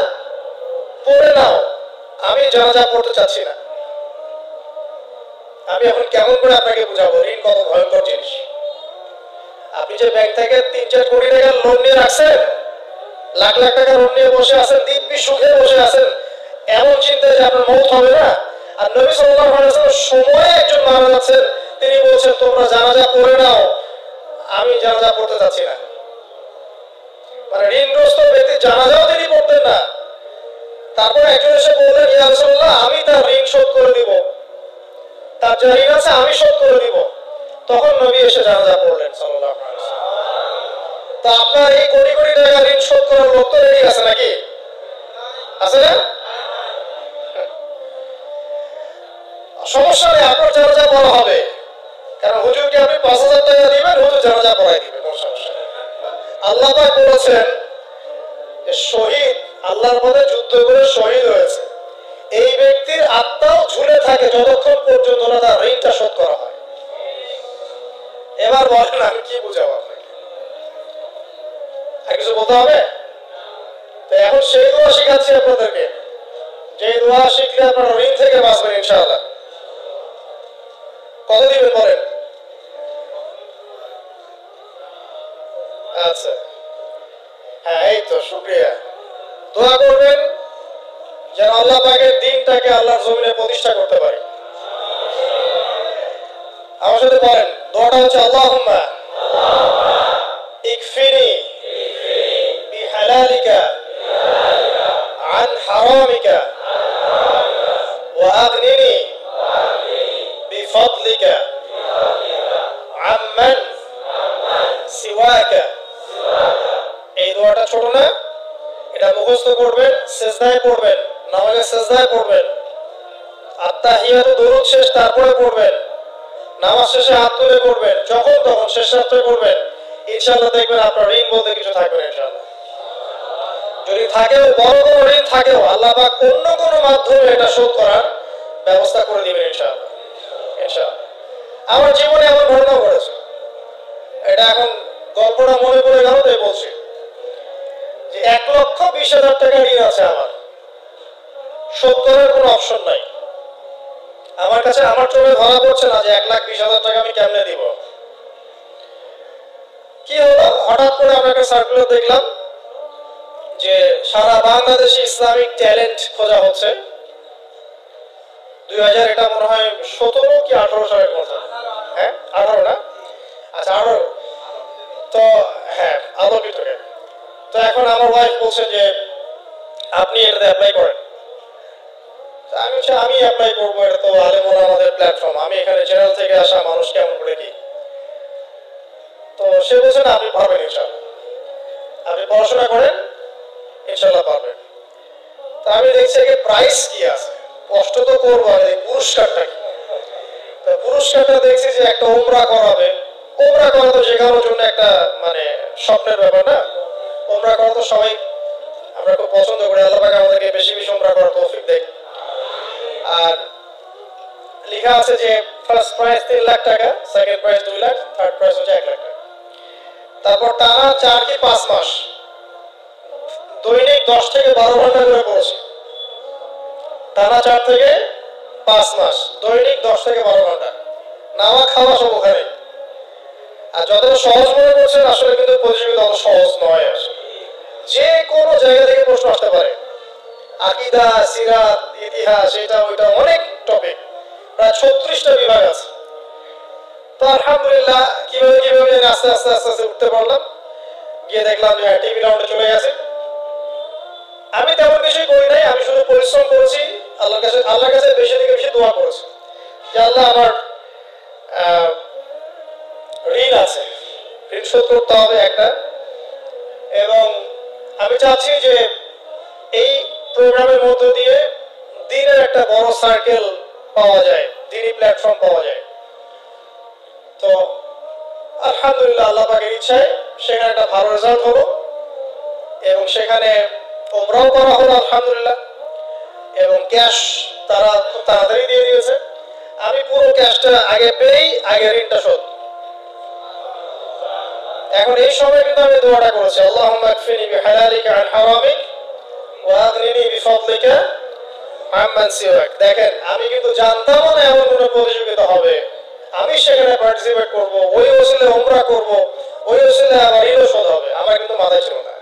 পড়ে নাও, আমি জানাজা পড়তে চাচ্ছি না। আমি এখন কেমন করে আপনাকে বুঝাবো ঋণ কত ভয়ঙ্কর জিনিস। আপনি যে ব্যাংক থেকে 3-4 কোটি টাকার লোন নিয়ে রাখছেন, লাখ লাখ টাকা লোন নিয়ে বসে আছেন, দিব্যি সুখে বসে আছেন, এমন চিন্তা যে আপনার মওত হবে না। আর নবী সাল্লাল্লাহু আলাইহি ওয়াসাল্লাম সময়ে একজন মারা যাচ্ছেন, তিনি বলছেন তোমরা জানাজা পড়ে নাও, আমি জানাজা পড়তে চাচ্ছি না। মানে ঋণগ্রস্ত ব্যক্তি জানাজাও তিনি পড়তেন না। তারপর একজন এসে বললেন, ইয়া রাসূলুল্লাহ, আমি তার ঋণ শোধ করে দিব, তার যা ঋণ আছে আমি শোধ করে দিব। তখন নবী এসে জানাজা পড়লেন সাল্লাল্লাহু আলাইহি ওয়াসাল্লাম। তা আপনার এই কোটি কোটি টাকা ঋণ শোধ করার লোক তো রেডি আছে নাকি? আছে না? সমস্যা নেই, আপনার জানাজা পড়া হবে, কারণ হুজুরকে আপনি 5,000 টাকা দিবেন, হুজুর জানাজা পড়াই দিবে, কোনো সমস্যা নেই। আল্লাহ পাক বলেছেন যে শহীদ, আল্লাহর পথে যুদ্ধ করে শহীদ হয়েছে, এই ব্যক্তির আত্মাও ঝুলে থাকে যতক্ষণ পর্যন্ত না তার ঋণটা শোধ করা হয়। এবার বলেন আমি কি বুঝাবো আপনাকে? আর কিছু বলতে হবে? তো এখন সেই দোয়া শিখাচ্ছি আপনাদেরকে, যে দোয়া শিখলে আপনারা ঋণ থেকে বাঁচবেন ইনশাআল্লাহ। কত দিবেন বলেন? আচ্ছা, হ্যাঁ, এই তো শুকরিয়া। দোয়া করবেন যেন আল্লাহ পাকের দ্বীনটাকে আল্লাহর জমিনে প্রতিষ্ঠা করতে পারি। আমার সাথে বলেন, দোয়াটা হচ্ছে আল্লাহুম্মা ইকফিনি বিহালালিকা আন হারামিকা ওয়া আগনিনি বিফদলিকা আম্মান সিওয়াকা। এই দোয়াটা ছোট না, এটা মুখস্থ করবেন, সিজদায় পড়বেন, নামাজে সিজদায় পড়বেন, আত্তাহিয়াতু দুরূদ শেষ তারপরে পড়বেন, নামাজ শেষে হাত তুলে পড়বেন, যখন তখন শেষ রাত্রে পড়বেন। ইনশাআল্লাহ দেখবেন আপনার ঋণ বলতে কিছু থাকবে না ইনশাআল্লাহ। যদি থাকেও, বড় কোনো ঋণ থাকেও, আল্লাহ পাক অন্য কোনো মাধ্যমে এটা শোধ করার ব্যবস্থা করে দিবেন ইনশাআল্লাহ। ইনশাআল্লাহ। আমার জীবনে এমন ঘটনা ঘটেছে, এটা এখন গল্পটা মনে পড়ে গেল তাই বলছি, যে 1,20,000 টাকা ঋণ আছে আমার, শোধ করার কোনো অপশন নাই আমার কাছে। আমার চোখে ধরা পড়ছে না যে 1,20,000 টাকা আমি কেমনে দিব। কি হলো, হঠাৎ করে আমরা একটা সার্কুলার দেখলাম যে সারা বাংলাদেশে ইসলামিক ট্যালেন্ট খোঁজা হচ্ছে। 2000 এটা মনে হয় 17 কি 18 সালের কথা। হ্যাঁ, 18 না? আচ্ছা, 18। তো হ্যাঁ, আলোকিত। তো এখন আমার ওয়াইফ বলছে যে আপনি এটাতে অ্যাপ্লাই করেন। আমি অ্যাপ্লাই করবো, এটা তো আলেমোলা আমাদের প্ল্যাটফর্ম, আমি এখানে জেনারেল থেকে আসা মানুষ কেমন করে কি। তো সে বলছে না, আপনি পারবেন ইনশাআল্লাহ, আপনি পড়াশোনা করেন, ইনশাআল্লাহ পারবেন। তা আমি দেখছি একে প্রাইস কি আছে, কষ্ট তো করবো, আর পুরস্কারটা কি। তো পুরস্কারটা দেখছি যে একটা উমরা করাবে। উমরা করা তো যে কারোর জন্য একটা মানে স্বপ্নের ব্যাপার না। উমরা করা তো সবাই আমরা খুব পছন্দ করি, আল্লাহ পাক আমাদেরকে বেশি বেশি উমরা করার তৌফিক দেয়। আর লেখা আছে যে ফার্স্ট প্রাইজ 3 লাখ টাকা, second prize 2 lakh, third prize হচ্ছে 1 লাখ টাকা। তারপর টানা 4 কি 5 মাস দৈনিক 10 থেকে 12 ঘন্টা করে পড়ছে। টানা 4 থেকে 5 মাস দৈনিক 10 থেকে 12 ঘন্টা, নাওয়া খাওয়া সব ওখানে। আর যতটা সহজ মনে করছেন, আসলে কিন্তু প্রতিযোগিতা অত সহজ নয়। আসলে যে কোনো জায়গা থেকে প্রশ্ন আসতে পারে, আকীদা, সিরাত, ইতিহাস, এটা ওইটা অনেক টপিক, প্রায় 36টা বিভাগ আছে। তো আলহামদুলিল্লাহ কিভাবে কিভাবে আস্তে আস্তে আস্তে আস্তে উঠতে পারলাম। গিয়ে দেখলাম যে টিভি রাউন্ডে চলে গেছে। আমি তেমন কিছুই করি নাই, আমি শুধু পরিশ্রম করেছি, আল্লাহর কাছে বেশি থেকে বেশি দোয়া করেছি যে আল্লাহ আমার ঋণ আছে, ঋণ শোধ করতে হবে একটা। এবং আমি চাচ্ছি যে এই প্রোগ্রামের মধ্য দিয়ে দিনের একটা বড় সার্কেল পাওয়া যায়, দিনই প্ল্যাটফর্ম পাওয়া যায়। তো আলহামদুলিল্লাহ আল্লাহ পাকের ইচ্ছায় সেখানে একটা ভালো রেজাল্ট হলো, এবং সেখানে উমরাও করা হলো আলহামদুলিল্লাহ। এবং ক্যাশ তারা খুব তাড়াতাড়ি দিয়ে দিয়েছে। আমি পুরো ক্যাশটা আগে পেয়েই আগে ঋণটা শোধ। এখন এই সময় কিন্তু আমি দোয়াটা করেছি, আল্লাহুম্মা ইকফিনি বিহালালিকা আন হারামিক ওয়া আগনিনি বিফদলিকা আম্মান সিওয়াক। দেখেন, আমি কিন্তু জানতাম না এমন কোনো প্রতিযোগিতা হবে, আমি সেখানে পার্টিসিপেট করব, ওই ওসিলে উমরা করব, ওই ওসিলে আবার ঋণ শোধ হবে, আমার কিন্তু মাথায় ছিল না।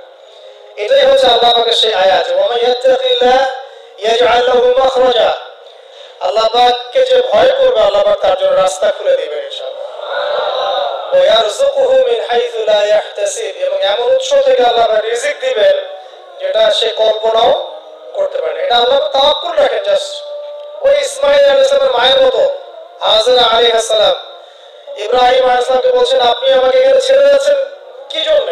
এটাই হচ্ছে আল্লাহ পাকের সেই আয়াত, ওয়া মান ইয়াত্তাকিল্লাহ ইয়াজআল লাহু মাখরাজা। আল্লাহ পাককে যে ভয় করবে, আল্লাহ পাক তার জন্য রাস্তা খুলে দিবেন ইনশাআল্লাহ। ওয়া ইয়ারযুকুহু মিন হাইথু লা ইয়াহতাসিব। এবং এমন উৎস থেকে আল্লাহ পাক রিজিক দিবেন যেটা সে কল্পনাও করতে পারে। এটা আল্লাহ তাওয়াক্কুল রাখেন। জাস্ট ওই ইসমাঈল আলাইহিস সালামের মায়ের মতো, হাজরা আলাইহিস সালাম ইব্রাহিম আলাইহিস সালামকে বলছেন, আপনি আমাকে এখানে ছেড়ে যাচ্ছেন কি জন্য?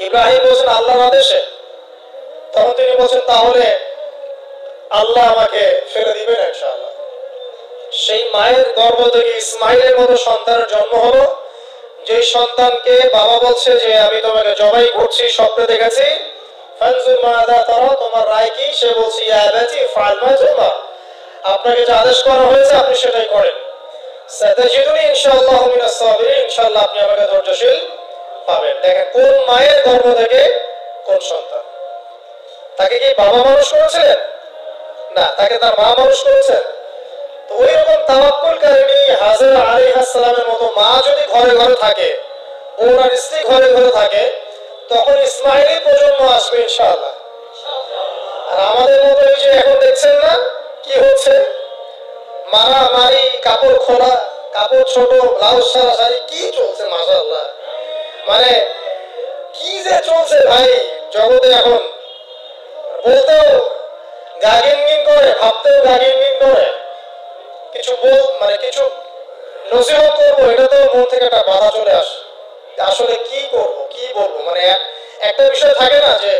ইব্রাহিম বলছেন আল্লাহর আদেশে। তখন তিনি বলছেন, তাহলে আল্লাহ আমাকে ফেলে দিবেন ইনশাআল্লাহ। সেই মায়ের গর্ভ থেকে ইসমাঈলের মতো সন্তানের জন্ম হলো, যে সন্তানকে বাবা বলছে যে আমি তোমাকে জবাই করছি, স্বপ্নে দেখেছি, ফানজুর মাযা তারা, তোমার রায় কি? সে বলছে ইয়া আবাতি ফাআল মা তুমার, আপনাকে যে আদেশ করা হয়েছে আপনি সেটাই করেন। সাতাজিদুনি ইনশাআল্লাহু মিনাস সাবিরিন, ইনশাআল্লাহ আপনি আমাকে ধৈর্যশীল পাবেন। দেখেন কোন মায়ের গর্ভ থেকে কোন সন্তান। তাকে কি বাবা মানুষ করেছিলেন? না, তাকে তার মা মানুষ করেছেন। তো ওই রকম তাওয়াক্কুলকারিনী হাজেরা আলাইহিস সালামের মতো মা যদি ঘরে ঘরে থাকে, ওনার স্ত্রী ঘরে ঘরে থাকে, তখন ইসমাইলি প্রজন্ম আসবে ইনশাআল্লাহ। আর আমাদের মতো এই যে এখন দেখছেন না কি হচ্ছে, মারামারি, কাপড় খোলা, কাপড় ছোট, ব্লাউজ সারা শাড়ি, কি চলছে মাশাআল্লাহ, মানে কি যে চলছে ভাই জগতে এখন, বলতেও গাগিনগিন করে, ভাবতেও গাগিনগিন করে। কিছু মানে কিছু নসিহত করবো, এটা তো মন থেকে একটা বাধা চলে আসে, আসলে কি করব কি বলবো। মানে একটা বিষয় থাকে না যে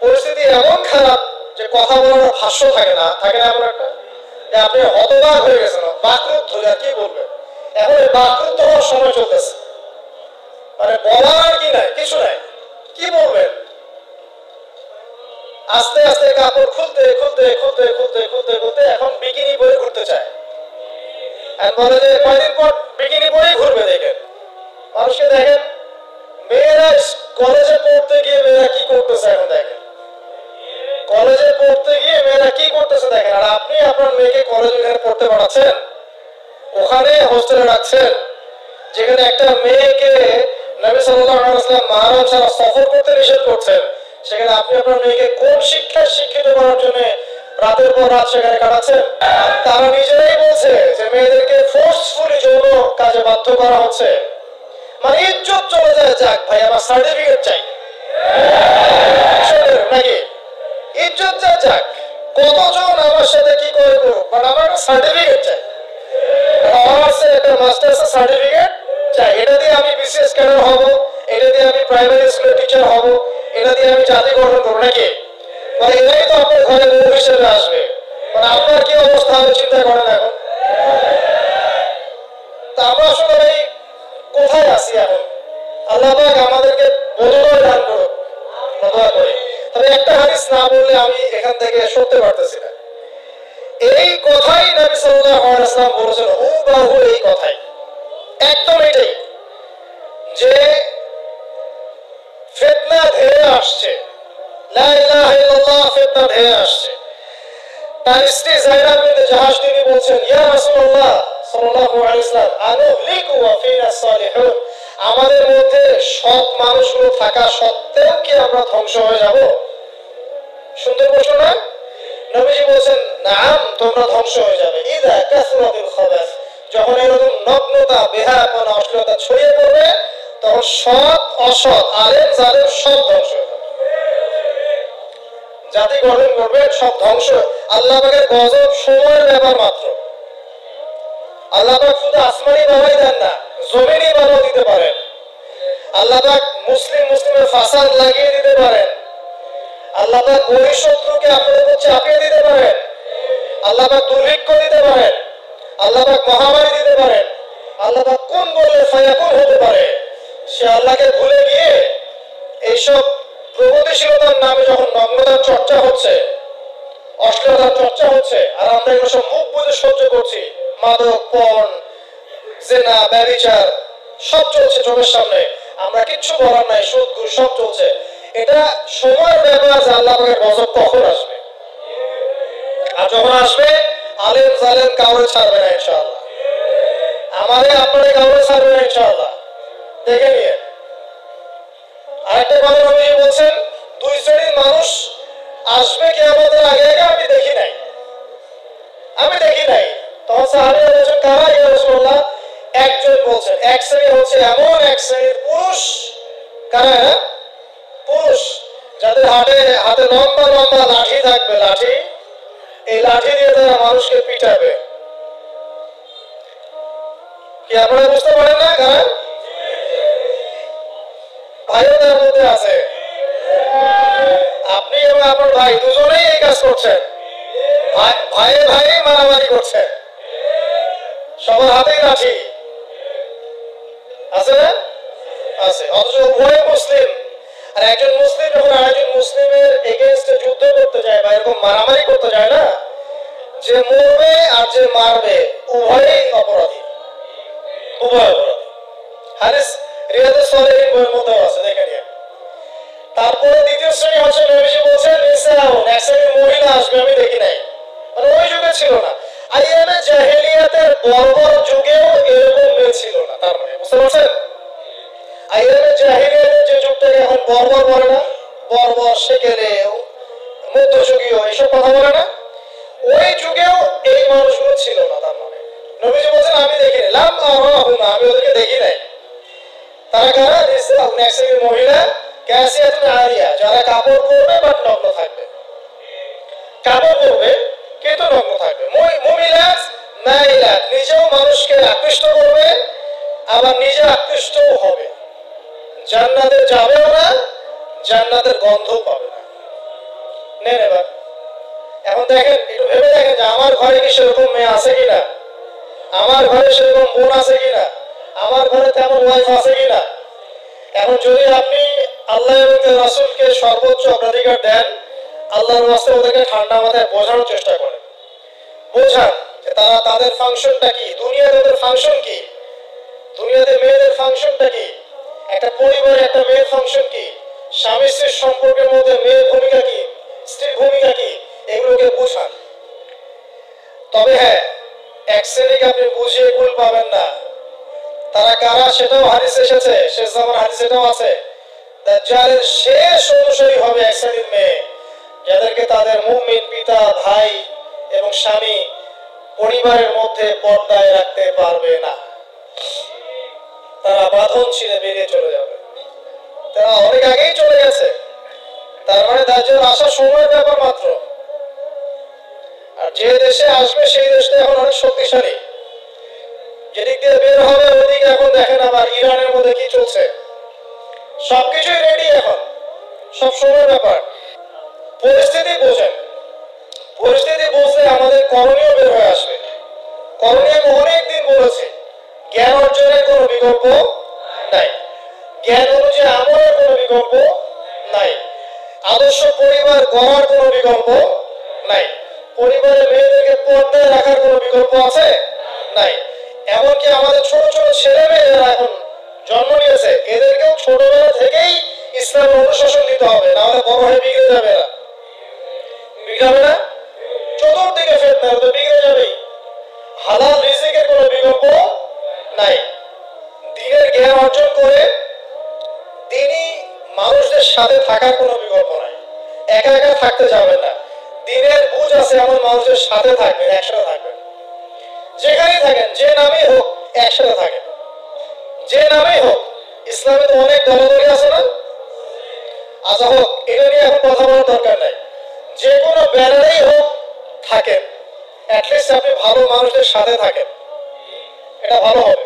পরিস্থিতি এমন খারাপ যে কথা বলার ভাষ্য থাকে না এমন একটা, যে আপনি হতবাক হয়ে গেছেন, বাকরুদ্ধ, আর কি বলবেন। এখন এই বাকরুদ্ধ হওয়ার সময় চলতেছে, মানে বলার কি নাই, কিছু নাই, কি বলবেন। আস্তে আস্তে কাপড় খুলতে খুলতে খুলতে খুলতে খুলতে খুলতে এখন বিকিনি পরে ঘুরতে চায়। বলে যে কয়দিন পর বিকিনি পরেই ঘুরবে। দেখেন মানুষকে, দেখেন মেয়েরা কলেজে পড়তে গিয়ে মেয়েরা কি করতেছে এখন, দেখেন কলেজে পড়তে গিয়ে মেয়েরা কি করতেছে দেখেন। আর আপনি আপনার মেয়েকে কলেজে পড়তে পাঠাচ্ছেন, ওখানে হোস্টেলে রাখছেন, যেখানে একটা মেয়েকে নবী সাল্লাল্লাহু আলাইহি ওয়াসাল্লাম মাহরাম ছাড়া সফর করতে নিষেধ করছেন, সেখানে আপনি আপনার মেয়েকে কোন শিক্ষায় শিক্ষিত করার জন্য রাতের পর রাত সেখানে কাটাচ্ছেন। তারা নিজেরাই বলছে যে মেয়েদেরকে ফোর্সফুলি যৌন কাজে বাধ্য করা হচ্ছে। মানে ইজ্জত চলে যায়, যাক ভাই আমার সার্টিফিকেট চাই নাকি, ইজ্জত যা যাক, কতজন আমার সাথে কি করে করুক, বাট আমার সার্টিফিকেট চাই, অনার্সের একটা মাস্টার্সের সার্টিফিকেট চাই। এটা দিয়ে আমি বিসিএস ক্যাডার হব, এটা দিয়ে আমি প্রাইমারি স্কুলের টিচার হব, এটা দিয়ে আমি জাতি গঠন করবো নাকি। মানে এটাই তো আপনার ঘরে বউ হিসেবে আসবে, মানে আপনার কি অবস্থা হবে চিন্তা করেন এখন। তা আমরা আসলে ভাই কোথায় আছি এখন, আল্লাহ পাক আমাদেরকে বোধোদয় দান করুক, দোয়া করি। তবে একটা হাদিস না বললে আমি এখান থেকে সরতে পারতেছি না। এই কথাই নবী সাল্লাল্লাহু আলাইহি ওয়াসাল্লাম বলেছেন, হুবহু এই কথাই, একদম এটাই, যে ফিতনা ধেয়ে আসছে, লা ইলাহা ইল্লাল্লাহ, ফিতনা ধেয়ে আসছে। তার স্ত্রী যায়েদা বিনতে জাহাশ তিনি বলছেন, ইয়া রাসূলুল্লাহ সাল্লাল্লাহু আলাইহি ওয়াসাল্লাম, আনুহলিকু ওয়া ফিনা সালিহুন, আমাদের মধ্যে সৎ মানুষগুলো থাকা সত্ত্বেও কি আমরা ধ্বংস হয়ে যাব? সুন্দর প্রশ্ন না? নবীজি বলেছেন, নাম, তোমরা ধ্বংস হয়ে যাবে। ইদা কাসরাতুল খাবাস, যখন এরকম নগ্নতা, বেহায়াপনা, অশ্লীলতা ছড়িয়ে পড়বে, তখন সৎ অসৎ, আলেম জালেম সব ধ্বংস হয়ে যাবে, জাতি গঠন করবে, সব ধ্বংস। আল্লাহ পাকের গজব সময়ের ব্যাপার মাত্র। আল্লাহ পাক শুধু আসমানি বাবাই দেন না, জমিনি বাবাও দিতে পারেন। আল্লাহ পাক মুসলিমের ফাসাদ লাগিয়ে দিতে পারেন। আল্লাহ পাক বহিঃশত্রুকে আপনাদের উপর চাপিয়ে দিতে পারেন। আল্লাহ পাক দুর্ভিক্ষ দিতে পারেন। আল্লাহ পাক মহামারী দিতে পারেন। আল্লাহ পাক কোন বললে ফায়াকুন হতে পারে। সে আল্লাহকে ভুলে গিয়ে এইসব প্রগতিশীলতার নামে যখন নগ্নতার চর্চা হচ্ছে, অশ্লীলতার চর্চা হচ্ছে, আর আমরা এগুলো সব মুখ বুঝে সহ্য করছি, মাদক, পর্ন, জেনা, ব্যভিচার সব চলছে চোখের সামনে, আমরা কিচ্ছু বলার নাই, সুদ ঘুষ সব চলছে। এটা সময়ের ব্যাপার যে আল্লাহ পাকের গজব কখন আসবে। আর যখন আসবে, আলেম জালেম কাউরে ছাড়বে না ইনশাআল্লাহ, আমাদের আপনাদের কাউরে ছাড়বে না ইনশাআল্লাহ, দেখে নিয়ে। আরেকটা কথা নবী বলছেন, দুই শ্রেণীর মানুষ আসবে কিয়ামতের আগে আগে, আমি দেখি নাই। তখন সাহাবীরা বলছেন, কারা ইয়া রাসূলুল্লাহ? একজন বলছেন, এক শ্রেণী হচ্ছে এমন এক শ্রেণীর পুরুষ, কারা? পুরুষ যাদের হাতে লম্বা লম্বা লাঠি থাকবে, লাঠি, এই লাঠি দিয়ে তারা মানুষকে পিটাবে। কি আপনারা বুঝতে পারেন না কারা? ভাইও তার মধ্যে আছে, আপনি এবং আপনার ভাই দুজনেই এই কাজ করছেন, ভাইয়ে ভাইয়ে মারামারি করছেন, সবার হাতেই লাঠি আছে না? আছে। অথচ উভয় মুসলিম, আর একজন মুসলিম যখন আরেকজন মুসলিমের এগেইনস্টে যুদ্ধ করতে যায় বা এরকম মারামারি করতে যায় না, যে মরবে আর যে মারবে উভয়ই অপরাধী। উভয় অপরাধী। হাদিস রিয়াদুস সালিহিন বইয়ের মধ্যে আছে, দেখে নিন। তারপরে দ্বিতীয় শ্রেণী হচ্ছে নবীজি বলছেন নিসাউন, এক শ্রেণীর মহিলা আসবে আমি দেখি নাই, মানে ওই যুগে ছিল না। আইয়ামে জাহেলিয়াতের বর্বর যুগেও এরকম মেয়ে ছিল না। তার মানে বুঝতে পারছেন, আইয়ামে জাহেলিয়াতের যে যুগটাকে এখন বর্বর বলে না, বর্বর সেকেলে মধ্যযুগীয় এইসব কথা বলে না, ওই যুগেও এই মানুষগুলো ছিল না। তার মানে নবীজি বলছেন আমি দেখি নাই, লাম আরাহুনা, আমি ওদেরকে দেখি নাই। তারা কারা? নিসাউন, এক শ্রেণীর মহিলা, কাসিয়াতুন আরিয়া, যারা কাপড় পরবে বাট নগ্ন থাকবে, কাপড় পরবে কিন্তু নগ্ন থাকবে। মুমিলাত মাইলাত, নিজেও মানুষকে আকৃষ্ট করবে আবার নিজে আকৃষ্টও হবে, জান্নাতে যাবেও না, জান্নাতের গন্ধও পাবে না। নেন এবার এখন দেখেন, একটু ভেবে দেখেন যে আমার ঘরে কি সেরকম মেয়ে আছে কিনা, আমার ঘরে সেরকম বোন আছে কিনা, আমার ঘরে তেমন ওয়াইফ আছে কিনা। এখন যদি আপনি আল্লাহ এবং রাসূলকে সর্বোচ্চ অগ্রাধিকার দেন, আল্লাহর ওয়াস্তে ওদেরকে ঠান্ডা মাথায় বোঝানোর চেষ্টা করেন, বোঝান যে তারা তাদের ফাংশনটা কি, দুনিয়াতে ওদের ফাংশন কি, দুনিয়াতে মেয়েদের ফাংশনটা কি, একটা পরিবারে একটা মেয়ের ফাংশন কি, স্বামী স্ত্রীর সম্পর্কের মধ্যে মেয়ের ভূমিকা কি, স্ত্রীর ভূমিকা কি, এগুলোকে বোঝান। তবে হ্যাঁ, এক শ্রেণীকে আপনি বুঝিয়ে কুল পাবেন না। তারা কারা সেটাও হাদিসে এসেছে, শেষ জামানার হাদিসে এটাও আছে। দাজ্জালের শেষ অনুসারী হবে এক শ্রেণীর মেয়ে, যাদেরকে তাদের মুমিন পিতা, ভাই এবং স্বামী পরিবারের মধ্যে পর্দায় রাখতে পারবে না। তারা বাঁধন ছিঁড়ে বেরিয়ে চলে যাবে, তারা অনেক আগেই চলে গেছে। তার মানে দাজ্জাল আসার সময়ের ব্যাপার মাত্র। আর যে দেশে আসবে সেই দেশটা এখন অনেক শক্তিশালী, যেদিক দিয়ে বের হবে ওদিকে এখন দেখেন আবার ইরানের মধ্যে কি চলছে, সবকিছুই রেডি, এখন সব সময়ের ব্যাপার। পরিস্থিতি বোঝেন, পরিস্থিতি বুঝলে আমাদের করণীয় বের হয়ে আসবে। করণীয় আমি অনেকদিন বলেছি, জ্ঞান অর্জনের কোনো বিকল্প নাই, জ্ঞান অনুযায়ী আমলের কোনো বিকল্প নাই, আদর্শ পরিবার গড়ার কোনো বিকল্প নাই, পরিবারের মেয়েদেরকে পর্দায় রাখার কোনো বিকল্প আছে নাই। এমনকি আমাদের ছোট ছোট ছেলে মেয়েরা এখন জন্ম নিয়েছে, এদেরকেও ছোটবেলা থেকেই ইসলামের অনুশাসন দিতে হবে, না হলে বড় হয়ে বিগড়ে যাবে। এরা বিগড়াবে না, চতুর্দিকে ফেতনা, তো বিগড়ে যাবেই। হালাল রিজিকের কোনো বিকল্প নাই। দ্বীনের জ্ঞান অর্জন করে দ্বীনি মানুষদের সাথে থাকার কোনো বিকল্প নাই, একা একা থাকতে যাবেন না। দ্বীনের বুঝ আছে এমন মানুষের সাথে থাকবেন, একসাথে থাকবেন, যেখানেই থাকেন, যে নামেই হোক একসাথে থাকেন, যে নামেই হোক। ইসলামে তো অনেক দলাদলি আছে না, আচ্ছা হোক, এটা নিয়ে এখন কথা বলার দরকার নাই। যে কোনো ব্যানারেই হোক থাকেন, অ্যাটলিস্ট আপনি ভালো মানুষদের সাথে থাকেন, এটা ভালো হবে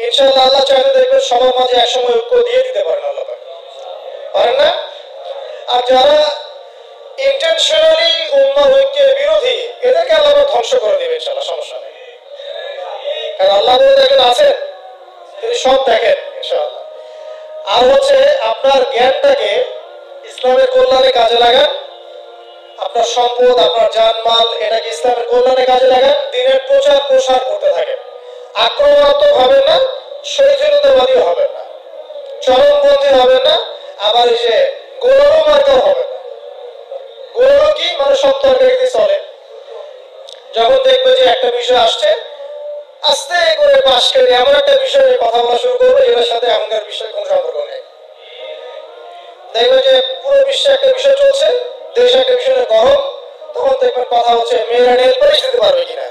ইনশাআল্লাহ। আল্লাহ চাইলে দেখবেন সবার মাঝে একসময় ঐক্য দিয়ে দিতে পারেন, আল্লাহ পারেন না? আর যারা ইন্টেনশনালি উম্মাহ ঐক্যের বিরোধী, এদেরকে আল্লাহ ধ্বংস করে দিবে ইনশাআল্লাহ, সমস্যা নেই। কারণ আল্লাহ দেখেন আছেন, তিনি সব দেখেন ইনশাআল্লাহ। আর হচ্ছে আপনার জ্ঞানটাকে ইসলামের কল্যাণে কাজে লাগান, আপনার সম্পদ, আপনার জানমাল, এটাকে ইসলামের কল্যাণে কাজে লাগান, দ্বীনের প্রচার প্রসার করতে থাকেন। আক্রমণাত্মক হবেন না, শৈথিলতাবাদী হবেন না, চরমপন্থী হবেন না, আবার এই যে গোলারো মার্কাও হবেন না। গোলারো কি মানে সব তরকারিতে চলে, যখন দেখবে যে একটা বিষয় আসছে আস্তে করে পাশ করে এমন একটা বিষয়ে কথা বলা শুরু করবে যেটার সাথে এখনকার বিষয়ের কোনো সম্পর্ক নেই। দেখবে যে পুরো বিশ্বে একটা বিষয় চলছে, দেশে একটা বিষয় গরম, তখন দেখবেন কথা হচ্ছে মেয়েরা নেল পালিশ দিতে পারবে কিনা।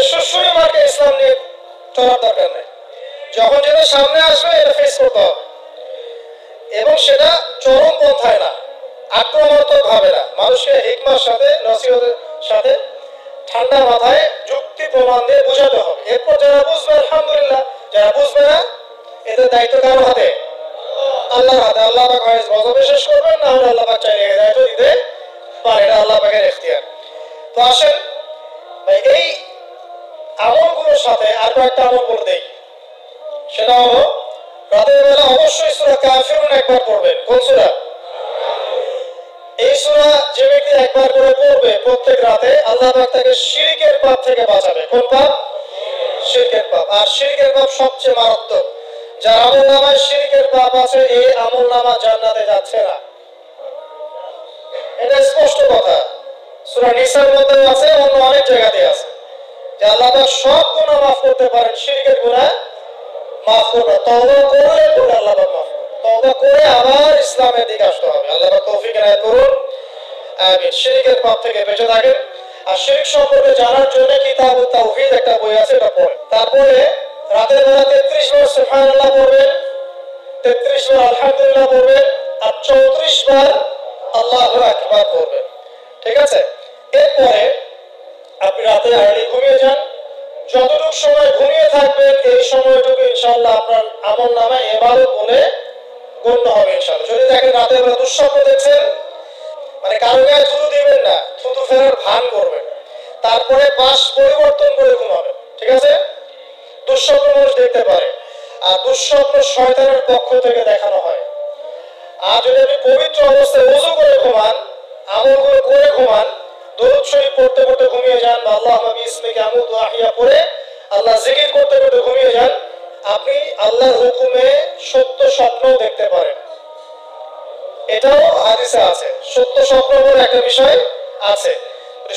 সুশ্রী মার্কে ইসলাম নিয়ে চলার দরকার নেই, যখন যেটা সামনে আসবে এটা ফেস করতে হবে, এবং সেটা চরম পন্থায় না, আক্রমণাত্মক ভাবে না, মানুষকে হিকমার সাথে, নসিহতের সাথে ঠান্ডা মাথায় যুক্তি প্রমাণ দিয়ে বোঝাতে হবে। এরপর যারা বুঝবে আলহামদুলিল্লাহ, যারা বুঝবে না এদের দায়িত্ব কারো হাতে, আল্লাহর হাতে। আল্লাহ পাক হয় গজবে শেষ করবেন, না হলে আল্লাহ পাক চাইলে দায়িত্ব দিতে পারে, এটা আল্লাহ পাকের ইখতিয়ার। তো আসেন ভাই, এই আমলগুলোর সাথে আর কয়েকটা আমল বলে দেই। সেটা হলো রাতের বেলা অবশ্যই সূরা কাফিরুন একবার পড়বেন। কোন সূরা? এই সূরা যে ব্যক্তি একবার করে পড়বে প্রত্যেক রাতে, আল্লাহ পাক তাকে শিরকের পাপ থেকে বাঁচাবে। কোন পাপ? শিরকের পাপ। আর শিরকের পাপ সবচেয়ে মারাত্মক। যার আমলনামায় শিরকের পাপ আছে এই আমলনামা জান্নাতে যাচ্ছে না, এটা স্পষ্ট কথা। সূরা নিসার মধ্যে আছে, অন্য অনেক জায়গাতে আছে যে আল্লাহ তাআলা সব গুনাহ মাফ করতে পারেন, শিরকের গুনাহ মাফ করবে তওবা করলে পরে আল্লাহ পাক মাফ করবে। তওবা করে আবার ইসলামের দিকে আসতে হবে। আল্লাহ পাক তৌফিক এনায়েত করুন, আমিন। শিরকের পাপ থেকে বেঁচে থাকেন। আর শিরক সম্পর্কে জানার জন্য কিতাবুত তাওহীদ একটা বই আছে, এটা পড়েন। তারপরে রাতের বেলা 33 বার সুবহানাল্লাহ পড়বেন, 33 বার আলহামদুলিল্লাহ পড়বেন, আর 34 বার আল্লাহু আকবার পড়বেন। ঠিক আছে? এরপরে আপনি রাতে আর্লি ঘুমিয়ে যান। যতটুকু সময় ঘুমিয়ে থাকবেন এই সময়টুকু ইনশাআল্লাহ আপনার আমলনামায় ইবাদত বলে গণ্য হবে ইনশাআল্লাহ। যদি দেখেন রাতে বেলা দুঃস্বপ্ন দেখছেন, মানে কারো গায়ে থুতু দিবেন না, থুতু ফেরার ভান করবেন, তারপরে পাশ পরিবর্তন করে ঘুমাবেন। ঠিক আছে? দুঃস্বপ্ন মানুষ দেখতে পারে, আর দুঃস্বপ্ন শয়তানের পক্ষ থেকে দেখানো হয়। আর যদি আপনি পবিত্র অবস্থায় ওযু করে ঘুমান, আমলগুলো করে ঘুমান, দরুদ শরীফ পড়তে পড়তে ঘুমিয়ে যান, বা আল্লাহুম্মা বিসমিকা আমুতু ওয়া আহইয়া পড়ে আল্লাহ জিকির করতে করতে ঘুমিয়ে যান, আপনি আল্লাহর হুকুমে সত্য স্বপ্ন দেখতে পারেন। এটাও হাদিসে আছে, সত্য স্বপ্ন বলে একটা বিষয় আছে।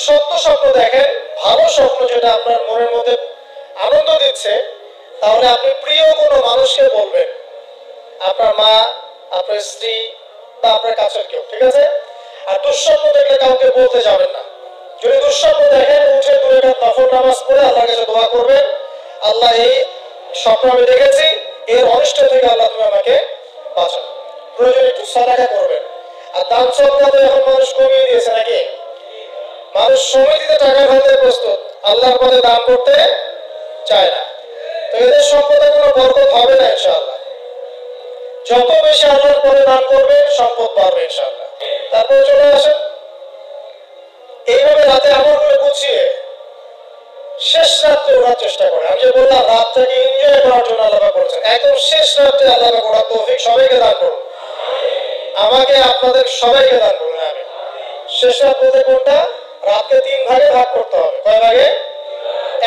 সত্য স্বপ্ন দেখেন, ভালো স্বপ্ন যেটা আপনার মনের মধ্যে আনন্দ দিচ্ছে, তাহলে আপনি প্রিয় কোনো মানুষকে বলবেন, আপনার মা, আপনার স্ত্রী বা আপনার কাছের কেউ। ঠিক আছে? আর দুঃস্বপ্ন দেখলে কাউকে বলতে যাবেন না। যদি দুঃস্বপ্ন দেখেন, উঠে 2 রাকাত নফল নামাজ পড়ে আল্লাহর কাছে দোয়া করবেন, আল্লাহ এই স্বপ্ন আমি দেখেছি, এর অনিষ্ট থেকে আল্লাহ তুমি আমাকে বাঁচাও। প্রয়োজন একটু সাদাকা করবেন। আর দান সদকা তো এখন মানুষ কমিয়ে দিয়েছে নাকি? মানুষ সমিতিতে টাকা ঢালতে প্রস্তুত, আল্লাহর পথে দান করতে চায় না। তো এদের সম্পদে কোনো বরকত হবে না ইনশাআল্লাহ। যত বেশি আল্লাহর পথে দান করবেন সম্পদ বাড়বে ইনশাআল্লাহ। তারপরে চলে আসেন, এইভাবে রাতে আমলগুলো গুছিয়ে শেষ রাত্রে ওঠার চেষ্টা করে। আমি যে বললাম রাতটাকে এনজয় করার জন্য আল্লাহ পাক করেছেন, একদম শেষ রাত্রে আল্লাহ পাক ওঠার তৌফিক সবাইকে দান করুন, আমাকে আপনাদের সবাইকে দান করুন। আমি শেষ রাত বলতে কোনটা? রাতকে 3 ভাগে ভাগ করতে হবে। কয় ভাগে?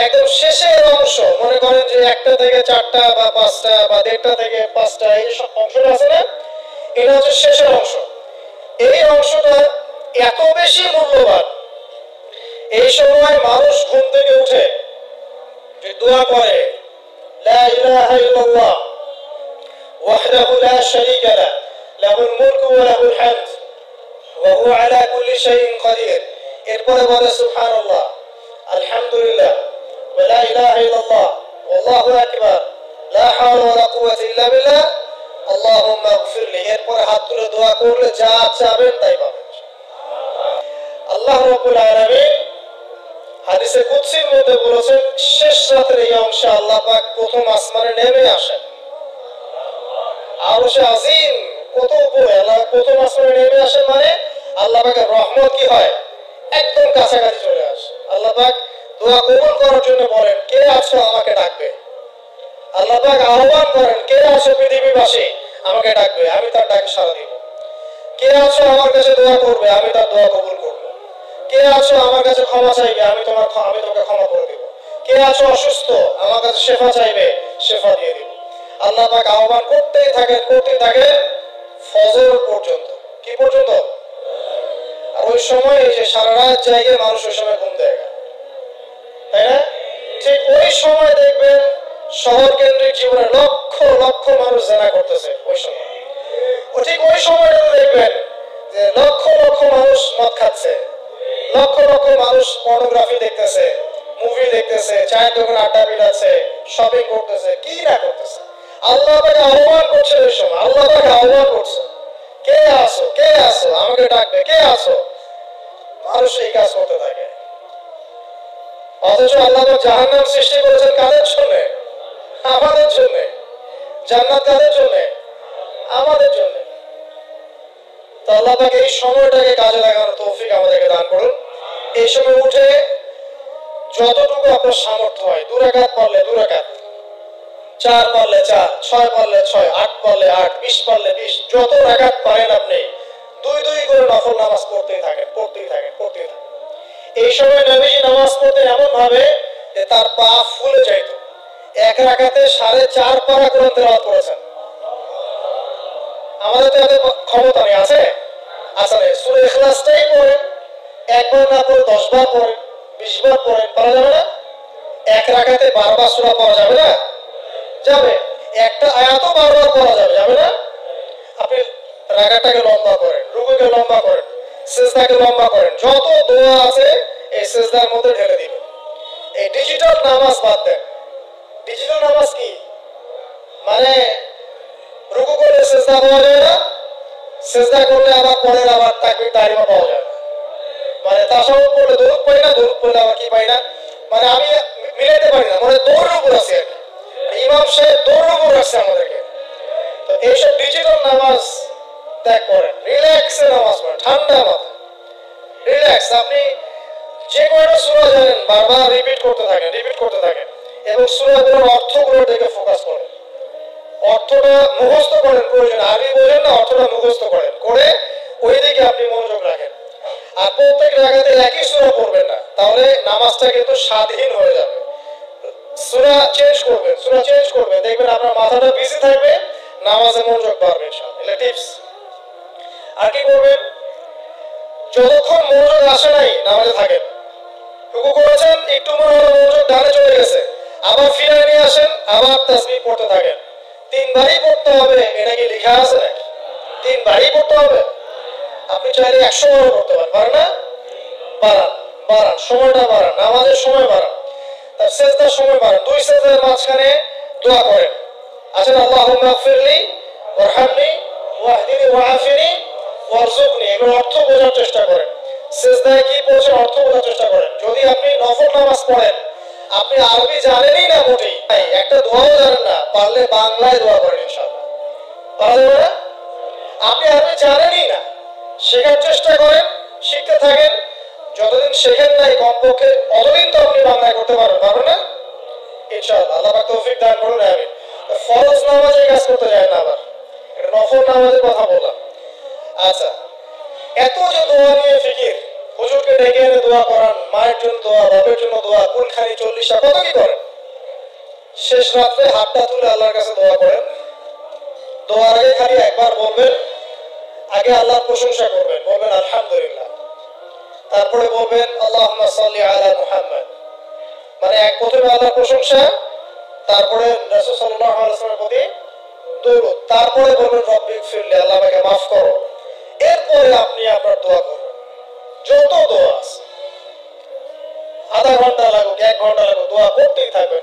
একদম শেষের অংশ, মনে করেন যে 1টা থেকে 4টা বা 5টা বা 1:30 থেকে 5টা, এই সব অংশটা আছে না, এটা হচ্ছে শেষের অংশ। এই অংশটা এত বেশি মূল্যবান, এই সময় মানুষ ঘুম থেকে উঠে যে দোয়া করে, লা ইলাহা ইল্লাল্লাহ ওয়াহদাহু লা শারীকা লাহু লাহুল মুলকু ওয়া লাহুল হামদ ওয়া হুয়া আলা কুল্লি শাইইন কাদির। এরপরে বলে সুবহানাল্লাহ, আলহামদুলিল্লাহ, ওয়া লা ইলাহা ইল্লাল্লাহ, আল্লাহু আকবার, লা হাওলা ওয়া লা কুওয়াতা ইল্লা বিল্লাহ, আল্লাহুম্মা ইগফিরলি। এরপরে হাত তুলে দোয়া করলে যা চাবেন তাই পাবেন। আল্লাহ রাব্বুল আলামিন হাদিসে কুদসির মধ্যে বলেছেন, শেষ রাতের এই অংশে আল্লাহ পাক প্রথম আসমানে নেমে আসেন। আরশে আজিম কত উপরে, আল্লাহ প্রথম আসমানে নেমে আসেন, মানে আল্লাহ পাকের রহমত কি হয়, একদম কাছাকাছি চলে আসে। আল্লাহ পাক দোয়া কবুল করার জন্য বলেন, কে আছো আমাকে ডাকবে। আল্লাহ পাক আহ্বান করেন, কে আছো পৃথিবীবাসী আমাকে ডাকবে, আমি তার ডাকে সাড়া দিব। কে আছো আমার কাছে দোয়া করবে, আমি তার দোয়া কবুল করব। কে আছো আমার কাছে ক্ষমা চাইবে, আমি তোমাকে ক্ষমা করে দেব। কে আছো অসুস্থ, আমার কাছে শেফা চাইবে, শেফা দিয়ে দেব। আল্লাহ পাক আহ্বান করতেই থাকে ফজর পর্যন্ত। কি পর্যন্ত? আর ওই সময় এই যে সারা রাত জায়গায় মানুষ ওই সময় ঘুম দেয়, তাই না? ঠিক ওই সময় দেখবেন শহর কেন্দ্রিক জীবনে লক্ষ লক্ষ মানুষ জেনা করতেছে। ওই সময় ঠিক ওই সময়টা দেখবেন যে লক্ষ লক্ষ মানুষ মদ খাচ্ছে, লক্ষ লক্ষ মানুষ পর্নোগ্রাফি দেখতেছে, মুভি দেখতেছে, চায়ের দোকানে আড্ডা বিলাচ্ছে, শপিং করতেছে, কি না করতেছে। আল্লাহ তাকে আহ্বান করছে ওই সময়, আল্লাহ তাকে আহ্বান করছে, কে আসো, কে আসো আমাকে ডাকবে, কে আসো। মানুষ এই কাজ করতে থাকে। অথচ আল্লাহ জাহান্নাম সৃষ্টি করেছেন কাদের জন্য? আমাদের জন্য। জান্নাত কাদের জন্য? আমাদের জন্য। তো আল্লাহ তাকে এই সময়টাকে কাজে লাগানোর তৌফিক আমাদেরকে দান করুন। এই সময় উঠে যতটুকু আপনার সামর্থ্য হয়, 2 রাকাত পড়লে 2 রাকাত, 4 পড়লে 4, 6 পড়লে 6, 8 পড়লে 8, 20 পড়লে 20, যত রাকাত পারেন আপনি 2 করে নফল নামাজ পড়তেই থাকেন। এই সময় নবীজি নামাজ পড়তেন এমন ভাবে যে তার পা ফুলে যাইত, এক রাকাতে 4.5 পারা কোরআন তেলাওয়াত করেছেন। আমাদের তো এত ক্ষমতা নেই, আছে? আসলে সূরা ইখলাসটাই পড়েন, একবার না পড়ে 10 বার পড়েন, 20 বার পড়েন, পারা যাবে না? এক রাকাতে 12 বার সূরা পড়া যাবে না? যাবে। একটা আয়াতও 12 বার পড়া যাবে, যাবে না? আপনি রাকাতটাকে লম্বা করেন, রুকুকে লম্বা করেন, সিজদাকে লম্বা করেন, যত দোয়া আছে এই সিজদার মধ্যে ঢেলে দিবেন। এই ডিজিটাল নামাজ বাদ দেন। ডিজিটাল নামাজ কি? মানে রুকু করলে সিজদা পাওয়া যায় না, সিজদা করলে আবার পরের আবার তাকবীর তাহরিমা পাওয়া যায় না। মানে তাশাহুদ পড়লে দরুদ পাই না, দরুদ পড়লে আবার কি পাই না, মানে আমি মিলাইতে পারি না, মানে দৌড়ের উপর আছে আর কি। ইমাম সাহেব দৌড়ের উপর রাখছে আমাদেরকে। তো এইসব ডিজিটাল নামাজ ত্যাগ করেন, রিল্যাক্সে নামাজ পড়েন, ঠান্ডা মাথা রিল্যাক্স। আপনি যে কয়টা সূরা জানেন বারবার রিপিট করতে থাকেন এবং সূরাগুলোর অর্থগুলোর দিকে ফোকাস করেন। অর্থটা মুখস্থ করেন, প্রয়োজন আরবি বোঝেন না, অর্থটা মুখস্থ করেন, করে ওই দিকে আপনি মনোযোগ রাখেন। আর প্রত্যেক জায়গাতে একই সূরা পড়বেন না, তাহলে নামাজটা কিন্তু স্বাধীন হয়ে যাবে। সূরা চেঞ্জ করবেন, দেখবেন আপনার মাথাটা বিজি থাকবে, নামাজে মনোযোগ বাড়বে ইনশাআল্লাহ। এটা টিপস। আর কি করবেন? যতক্ষণ মনোযোগ আসে নাই নামাজে থাকেন। রুকু করেছেন, একটু মনোযোগ ডানে চলে গেছে, আবার ফিরে নিয়ে আসেন, আবার তাসবিহ পড়তে থাকেন। 3 বারই পড়তে হবে, এটা কি লেখা আছে নাকি? 3 বারই পড়তে হবে। আপনি চাইলে 100 বারও পড়তে পারেন না? বাড়ান, সময়টা বাড়ান, নামাজের সময় বাড়ান, তার সিজদার সময় বাড়ান। 2 সিজদার মাঝখানে দোয়া করেন, আছেন আল্লাহুম্মা ইগফিরলি ওয়ারহামনি ওয়াহদিনি ওয়াআফিনি ওয়ারযুকনি। এগুলোর অর্থ বোঝার চেষ্টা করেন। সিজদায় কি পড়ছেন অর্থ বোঝার চেষ্টা করেন। যদি আপনি নফল নামাজ পড়েন, আপনি আরবি জানেনই না মোটেই, একটা দোয়াও জানেন না, পারলে বাংলায় দোয়া করেন ইনশাআল্লাহ। পারা যাবে না? আপনি আরবি জানেনই না, শেখার চেষ্টা করেন, শিখতে থাকেন। যতদিন শেখেন নাই কমপক্ষে অতদিন তো আপনি বাংলায় করতে পারবেন না ইনশাআল্লাহ। আল্লাহ পাক তৌফিক দান করুন। আমিন। ফরজ নামাজে কাজ করতে যায় না, আবার এটা নফল নামাজের কথা বললাম। আচ্ছা, এত যে দোয়া নিয়ে ফিকির, হুজুরকে ডেকে এনে দোয়া করান, মায়ের জন্য দোয়া, বাপের জন্য দোয়া, কুলখানি 40টা, কত কি করেন। শেষ রাত্রে হাতটা তুলে আল্লাহর কাছে দোয়া করেন। দোয়ার আগে খালি একবার বলবেন, আগে আল্লাহর প্রশংসা করবেন, বলবেন আলহামদুলিল্লাহ, তারপরে বলবেন আল্লাহুম্মা সাল্লি আলা মুহাম্মদ। মানে প্রথমে আল্লাহর প্রশংসা, তারপরে রাসূল সাল্লাল্লাহু আলাইহি ওয়াসাল্লামের প্রতি দরুদ, তারপরে বলবেন রব্বিগফিরলি, আল্লাহ আমাকে মাফ করো। এরপরে আপনি আপনার দোয়া করবেন। যত দোয়া আছে, আধা ঘন্টা লাগুক, 1 ঘন্টা লাগুক, দোয়া করতেই থাকবেন।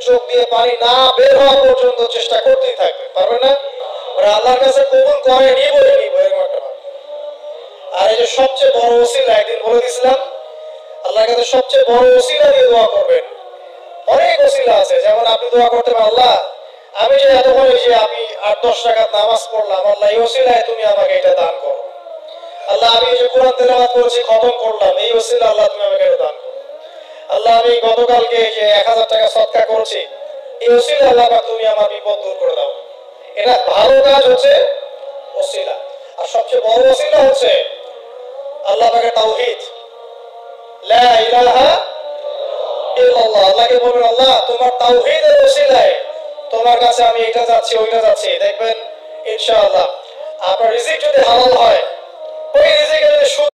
চোখ দিয়ে পানি না বের হওয়া পর্যন্ত চেষ্টা করতেই থাকবেন। পারবেন না? আল্লাহর কাছে কবুল করে নিবই এরকম একটা। আর এই যে সবচেয়ে বড় ওসিলা, একদিন বলে দিয়েছিলাম, আল্লাহর কাছে সবচেয়ে বড় ওসিলা দিয়ে দোয়া করবেন। অনেক ওসিলা আছে, যেমন আপনি দোয়া করতে পারেন, আল্লাহ আমি যে এতক্ষণ যে আমি 8-10 রাকাত নামাজ পড়লাম, আল্লাহ এই ওসিলায় তুমি আমাকে এটা দান করো। আল্লাহ আমি যে কোরআন তেলাওয়াত করেছি, খতম করলাম, এই ওসিলা আল্লাহ তুমি আমাকে এটা দান করো। আল্লাহ আমি গতকালকে যে 1000 টাকা সদকা করেছি, এই ওসিলা আল্লাহ পাক তুমি আমার বিপদ দূর করে দাও। এটা ভালো কাজ হচ্ছে ওসিলা। আর সবচেয়ে বড় ওসিলা হচ্ছে আল্লাহ পাকের তাওহীদ, লা ইলাহা ইল্লাল্লাহ। আল্লাহকে বলবেন, আল্লাহ তোমার তাওহীদের ওসিলায় তোমার কাছে আমি এটা যাচ্ছি, ওইটা যাচ্ছি। দেখবেন ইনশাআল্লাহ আপনার রিজিক যদি হালাল হয়, ওই রিজিকে যদি